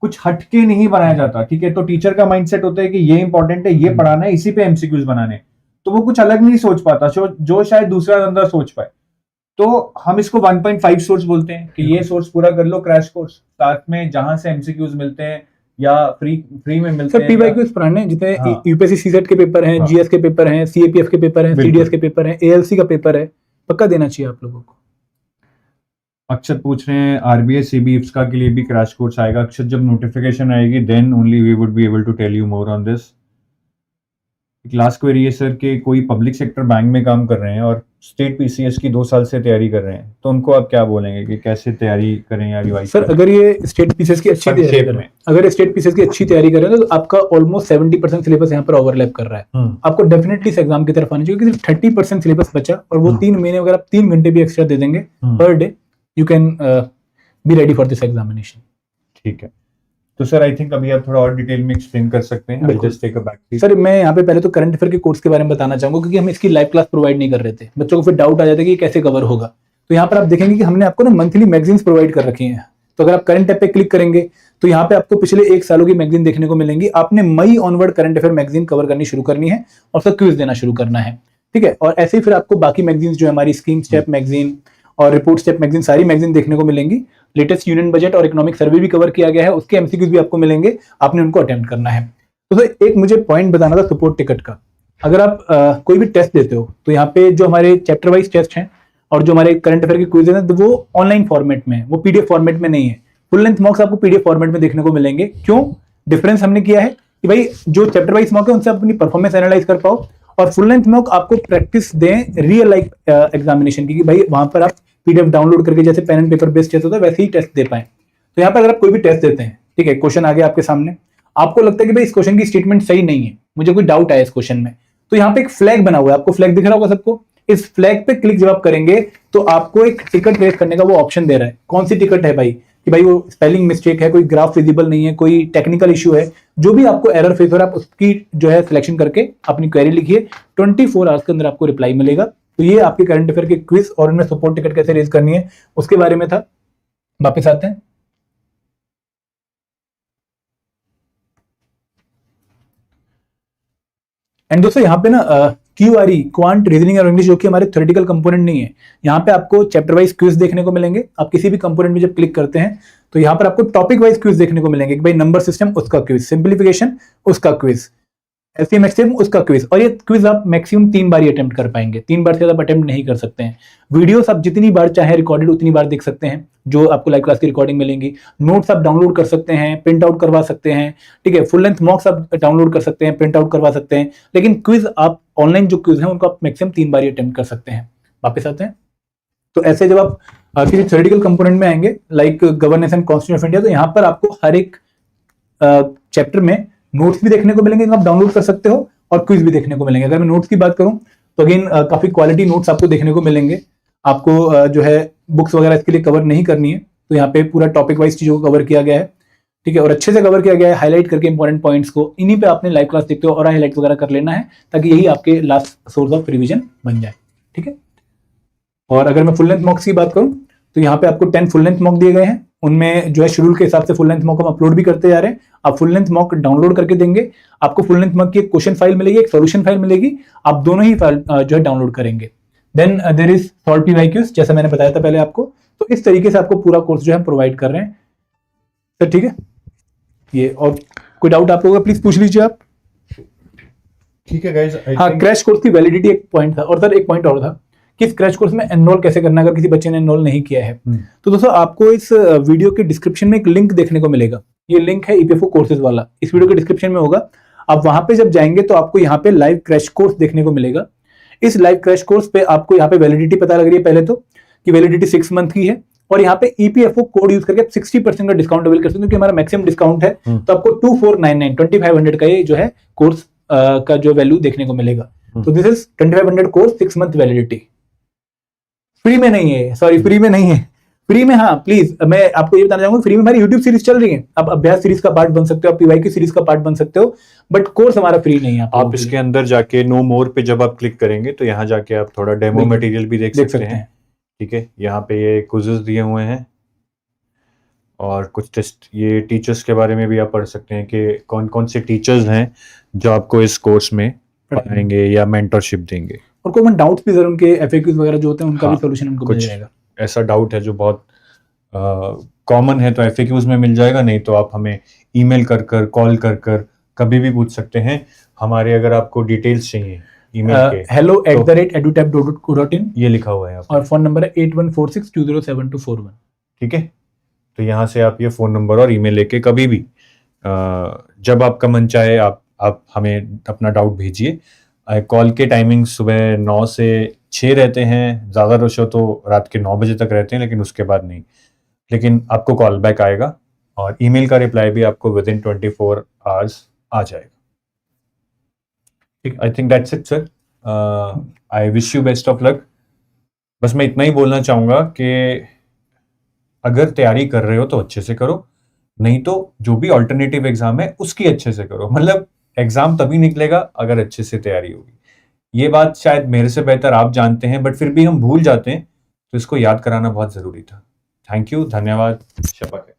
कुछ हटके नहीं बनाया जाता। ठीक है, तो टीचर का माइंडसेट होता है कि ये इंपॉर्टेंट है, ये पढ़ाना है, इसी पे एमसीक्यूज बनाने, तो वो कुछ अलग नहीं सोच पाता जो शायद दूसरा बंदा सोच पाए। तो हम इसको 1.5 सोर्स बोलते हैं कि ये सोर्स पूरा कर लो क्रैश कोर्स, साथ में जहां से एमसीक्यूज मिलते हैं या फ्री में मिलते हैं। पीवाईक्यूज पढ़ाने जितने यूपीएससी सीसेट के पेपर हैं, जीएस के पेपर हैं, सीएपीएफ के पेपर हैं, सीडीएस के पेपर हैं, एएलसी का पेपर है, पक्का देना चाहिए आप लोगों को। अक्षत पूछ रहे हैं आरबीआई सीबी इफ्सका के लिए भी क्रैश कोर्स आएगा? अक्षत, जब नोटिफिकेशन आएगी then only we would be able to tell you more on this. Last query है सर कि कोई पब्लिक सेक्टर बैंक में काम कर रहे हैं और स्टेट पीसीएस की 2 साल से तैयारी कर रहे हैं, तो उनको आप क्या बोलेंगे कि कैसे तैयारी करें या रिवाइज? सर, अगर ये स्टेट पीसीएस की अच्छी तैयारी कर रहे हैं, अगर स्टेट पीसीएस की अच्छी तैयारी कर रहे हैं तो आपका ऑलमोस्ट 70% सिलेबस यहाँ पर ओवरलैप कर रहा है। आपको डेफिनेटली इस एग्जाम की तरफ आनी चाहिए, क्योंकि 30% सिलेबस बचा और वो 3 महीने अगर आप 3 घंटे भी एक्स्ट्रा दे देंगे per day, you can be ready for this examination. ठीक है, तो सर आई थिंक अभी आप थोड़ा और डिटेल में एक्सप्लेन कर सकते हैं। I'll just take a back seat. Sir, मैं यहाँ पे पहले तो करंट अफेयर के कोर्स के बारे में बताना चाहूंगा, क्योंकि हम इसकी लाइव क्लास प्रोवाइड नहीं कर रहे थे। बच्चों को फिर डाउट आ जाता है कि कैसे कवर होगा, तो यहाँ पर आप देखेंगे कि हमने आपको ना मंथली मैगजीन्स प्रोवाइड कर रखी हैं। तो अगर आप करंट टैब पे क्लिक करेंगे तो यहाँ पे आपको पिछले 1 सालों की मैगजीन देखने को मिलेंगी। आपने May onward current affair magazine cover करनी शुरू करनी है और उसका क्विज देना शुरू करना है, ठीक है। और ऐसे ही फिर आपको बाकी मैगजीन जो है हमारी स्कीम स्टेप मैगजीन और रिपोर्ट स्टेप मैगजीन, सारी मैगजीन देखने को मिलेंगी। लेटेस्ट यूनियन बजट और इकोनॉमिक सर्वे भी कवर किया गया है, उसके एमसीक्यूज भी आपको मिलेंगे, आपने उनको अटेम्प्ट करना है। तो एक मुझे पॉइंट बताना था सपोर्ट टिकट का। अगर आप कोई भी टेस्ट देते हो तो यहाँ पे जो हमारे चैप्टर वाइज टेस्ट हैं और जो हमारे करंट अफेयर के क्विज हैं, तो वो ऑनलाइन फॉर्मेट में, वो पीडीएफ फॉर्मेट में नहीं है। फुल लेंथ मॉक्स आपको पीडीएफ फॉर्मेट में देखने को मिलेंगे। क्यों डिफरेंस हमने किया है कि भाई जो चैप्टर वाइज मॉक है उनसे आप अपनी परफॉर्मेंस एनालाइज कर पाओ, और फुल लेंथ मॉक आपको प्रैक्टिस दें रियल लाइफ एग्जामिनेशन की, कि भाई वहां पर आप पीडीएफ डाउनलोड करके जैसे pen and paper based test होता है वैसे ही टेस्ट दे पाए। तो यहाँ पर अगर आप कोई भी टेस्ट देते हैं, ठीक है, क्वेश्चन आ गया आपके सामने, आपको लगता है कि भाई इस क्वेश्चन की स्टेटमेंट सही नहीं है, मुझे कोई डाउट आया इस क्वेश्चन में, तो यहाँ पे एक फ्लैग बना हुआ है, आपको फ्लैग दिख रहा होगा सबको। इस फ्लैग पे क्लिक जब आप करेंगे तो आपको एक टिकट रेस करने का वो ऑप्शन दे रहा है। कौन सी टिकट है भाई, कि भाई वो स्पेलिंग मिस्टेक है, कोई ग्राफ विजिबल नहीं है, कोई टेक्निकल इश्यू है, जो भी आपको एरर फेस हो रहा है, आप उसकी जो है सिलेक्शन करके अपनी क्वेरी लिखिए। 24 आवर्स के अंदर आपको रिप्लाई मिलेगा। तो ये आपके करंट अफेयर के क्विज और उनमें सपोर्ट टिकट कैसे रेज करनी है उसके बारे में था। वापस आते हैं। एंड दोस्तों यहाँ पे ना क्यूआरई, क्वांट रीजनिंग और इंग्लिश, जो कि हमारे थ्योरेटिकल कंपोनेंट नहीं है, यहाँ पे आपको चैप्टर वाइज क्विज देखने को मिलेंगे। आप किसी भी कंपोनेंट में जब क्लिक करते हैं तो यहाँ पर आपको टॉपिक वाइज क्विज देखने को मिलेंगे कि भाई नंबर सिस्टम उसका क्विज, सिंप्लीफिकेशन उसका क्विज, एलसीएम एचसीएम उसका क्विज। और ये क्विज आप मैक्सिमम 3 बार ही अटेम्प्ट कर पाएंगे, 3 बार से ज्यादा अटेम्प्ट नहीं कर सकते हैं। वीडियोस आप जितनी बार चाहे रिकॉर्डेड उतनी बार देख सकते हैं, जो आपको लाइव क्लास की रिकॉर्डिंग मिलेंगी। नोट्स आप डाउनलोड कर सकते हैं, प्रिंट आउट करवा सकते हैं, ठीक है। फुल लेंथ मॉक्स आप डाउनलोड कर सकते हैं, प्रिंट आउट करवा सकते हैं। लेकिन क्विज आप ऑनलाइन जो क्विज है उनको आप मैक्सिमम 3 बार ही अटेम्प्ट कर सकते हैं। वापस आते हैं। तो ऐसे जब आप किसी थ्योरेटिकल कंपोनेंट में आएंगे like governance and constitution of India, तो यहाँ पर आपको हर एक चैप्टर में नोट्स भी देखने को मिलेंगे, आप डाउनलोड कर सकते हो, और क्विज भी देखने को मिलेंगे। अगर मैं नोट्स की बात करूं तो अगेन काफी क्वालिटी नोट्स आपको देखने को मिलेंगे। आपको जो है बुक्स वगैरह इसके लिए कवर नहीं करनी है, तो यहाँ पे पूरा टॉपिक वाइज चीजों को कवर किया गया है, ठीक है, और अच्छे से कवर किया गया है, हाईलाइट करके इंपॉर्टेंट पॉइंट्स को। इन्हीं पे आपने लाइव क्लास देखते हो और हाईलाइट वगैरह कर लेना है, ताकि यही आपके लास्ट सोर्स ऑफ रिविजन बन जाए, ठीक है। और अगर मैं फुल लेंथ मॉक्स की बात करूं तो यहाँ पे आपको 10 फुल लेंथ मॉक दिए गए हैं। उनमें जो है शेड्यूल के हिसाब से फुल लेंथ मॉक हम अपलोड भी करते जा रहे हैं। आप फुल लेंथ मॉक डाउनलोड करके देंगे, आपको फुल लेंथ मॉक की एक क्वेश्चन फाइल मिलेगी, एक सॉल्यूशन फाइल मिलेगी, आप दोनों ही फाइल जो है डाउनलोड करेंगे। Then there is solve PYQs, जैसा मैंने बताया था पहले आपको। तो इस तरीके से आपको पूरा कोर्स जो है प्रोवाइड कर रहे हैं सर, ठीक है। ये और कोई डाउट आप लोगों का प्लीज पूछ लीजिए आप। ठीक है गाइस। हाँ, क्रैश कोर्स की वैलिडिटी एक पॉइंट था, और सर एक पॉइंट और था कि क्रैश कोर्स में एनरोल कैसे करना है अगर किसी बच्चे ने एनरोल नहीं किया है। तो दोस्तों आपको इस वीडियो के डिस्क्रिप्शन में एक लिंक देखने को मिलेगा। ये लिंक है ईपीएफओ कोर्सेज वाला, इस वीडियो के डिस्क्रिप्शन में होगा। आप वहां पे जब जाएंगे तो आपको यहाँ पे लाइव क्रैश कोर्स देखने को मिलेगा। इस लाइव क्रैश कोर्स पे आपको यहाँ पे वैलिडिटी पता लग रही है पहले तो, कि वैलिडिटी 6 मंथ की है, और यहाँ पे ईपीएफओ कोड यूज करके आप 60% का डिस्काउंट अवेल कर सकते हैं, क्योंकि हमारा मैक्सिमम डिस्काउंट है। तो आपको 2499 2500 का ये जो है कोर्स का जो वैल्यू देखने को मिलेगा। तो this is 2500 course, 6 month validity. Free में नहीं है, सॉरी फ्री में नहीं है, फ्री में हाँ प्लीज मैं आपको ये बताना चाहूंगा, फ्री में हमारी यूट्यूब सीरीज चल रही है, आप अभ्यास सीरीज का पार्ट बन सकते हो, आप पीवाई की सीरीज का पार्ट बन सकते हो, बट कोर्स हमारा फ्री नहीं है। आप इसके अंदर जाके नो मोर पे जब आप क्लिक करेंगे तो यहाँ जाके आप थोड़ा डेमो मटेरियल भी देख सकते हैं, ठीक है। यहाँ पे ये क्विज़ेस दिए हुए हैं और कुछ टेस्ट, ये टीचर्स के बारे में भी आप पढ़ सकते हैं कि कौन कौन से टीचर्स हैं जो आपको इस कोर्स में पढ़ाएंगे या मेंटरशिप देंगे, और कॉमन डाउट्स भी जरूर, उनके एफएक्यूज वगैरह जो होते हैं उनका भी सॉल्यूशन उनको मिल जाएगा। ऐसा डाउट है जो बहुत कॉमन है तो एफएक्यूज में मिल जाएगा, नहीं तो आप हमें ईमेल कर कर कॉल कर कर कभी भी पूछ सकते हैं। हमारे अगर आपको डिटेल्स चाहिए ईमेल के, hello@edutap.co.in ये लिखा हुआ है, और फोन नंबर है 8146207241, ठीक है। तो यहाँ से आप ये फोन नंबर और ईमेल लेके कभी भी जब आपका मन चाहे आप हमें अपना डाउट भेजिए। कॉल के टाइमिंग सुबह 9 से 6 रहते हैं, ज़्यादा रश हो तो रात के 9 बजे तक रहते हैं, लेकिन उसके बाद नहीं। लेकिन आपको कॉल बैक आएगा और ईमेल का रिप्लाई भी आपको विदिन 24 आवर्स आ जाएगा। I think that's it sir. I wish you best of luck. बस मैं इतना ही बोलना चाहूँगा कि अगर तैयारी कर रहे हो तो अच्छे से करो, नहीं तो जो भी ऑल्टरनेटिव एग्जाम है उसकी अच्छे से करो। मतलब एग्जाम तभी निकलेगा अगर अच्छे से तैयारी होगी। ये बात शायद मेरे से बेहतर आप जानते हैं, बट फिर भी हम भूल जाते हैं। तो इसको याद कराना बहुत जरूरी था। थैंक यू, धन्यवाद, शपथ है।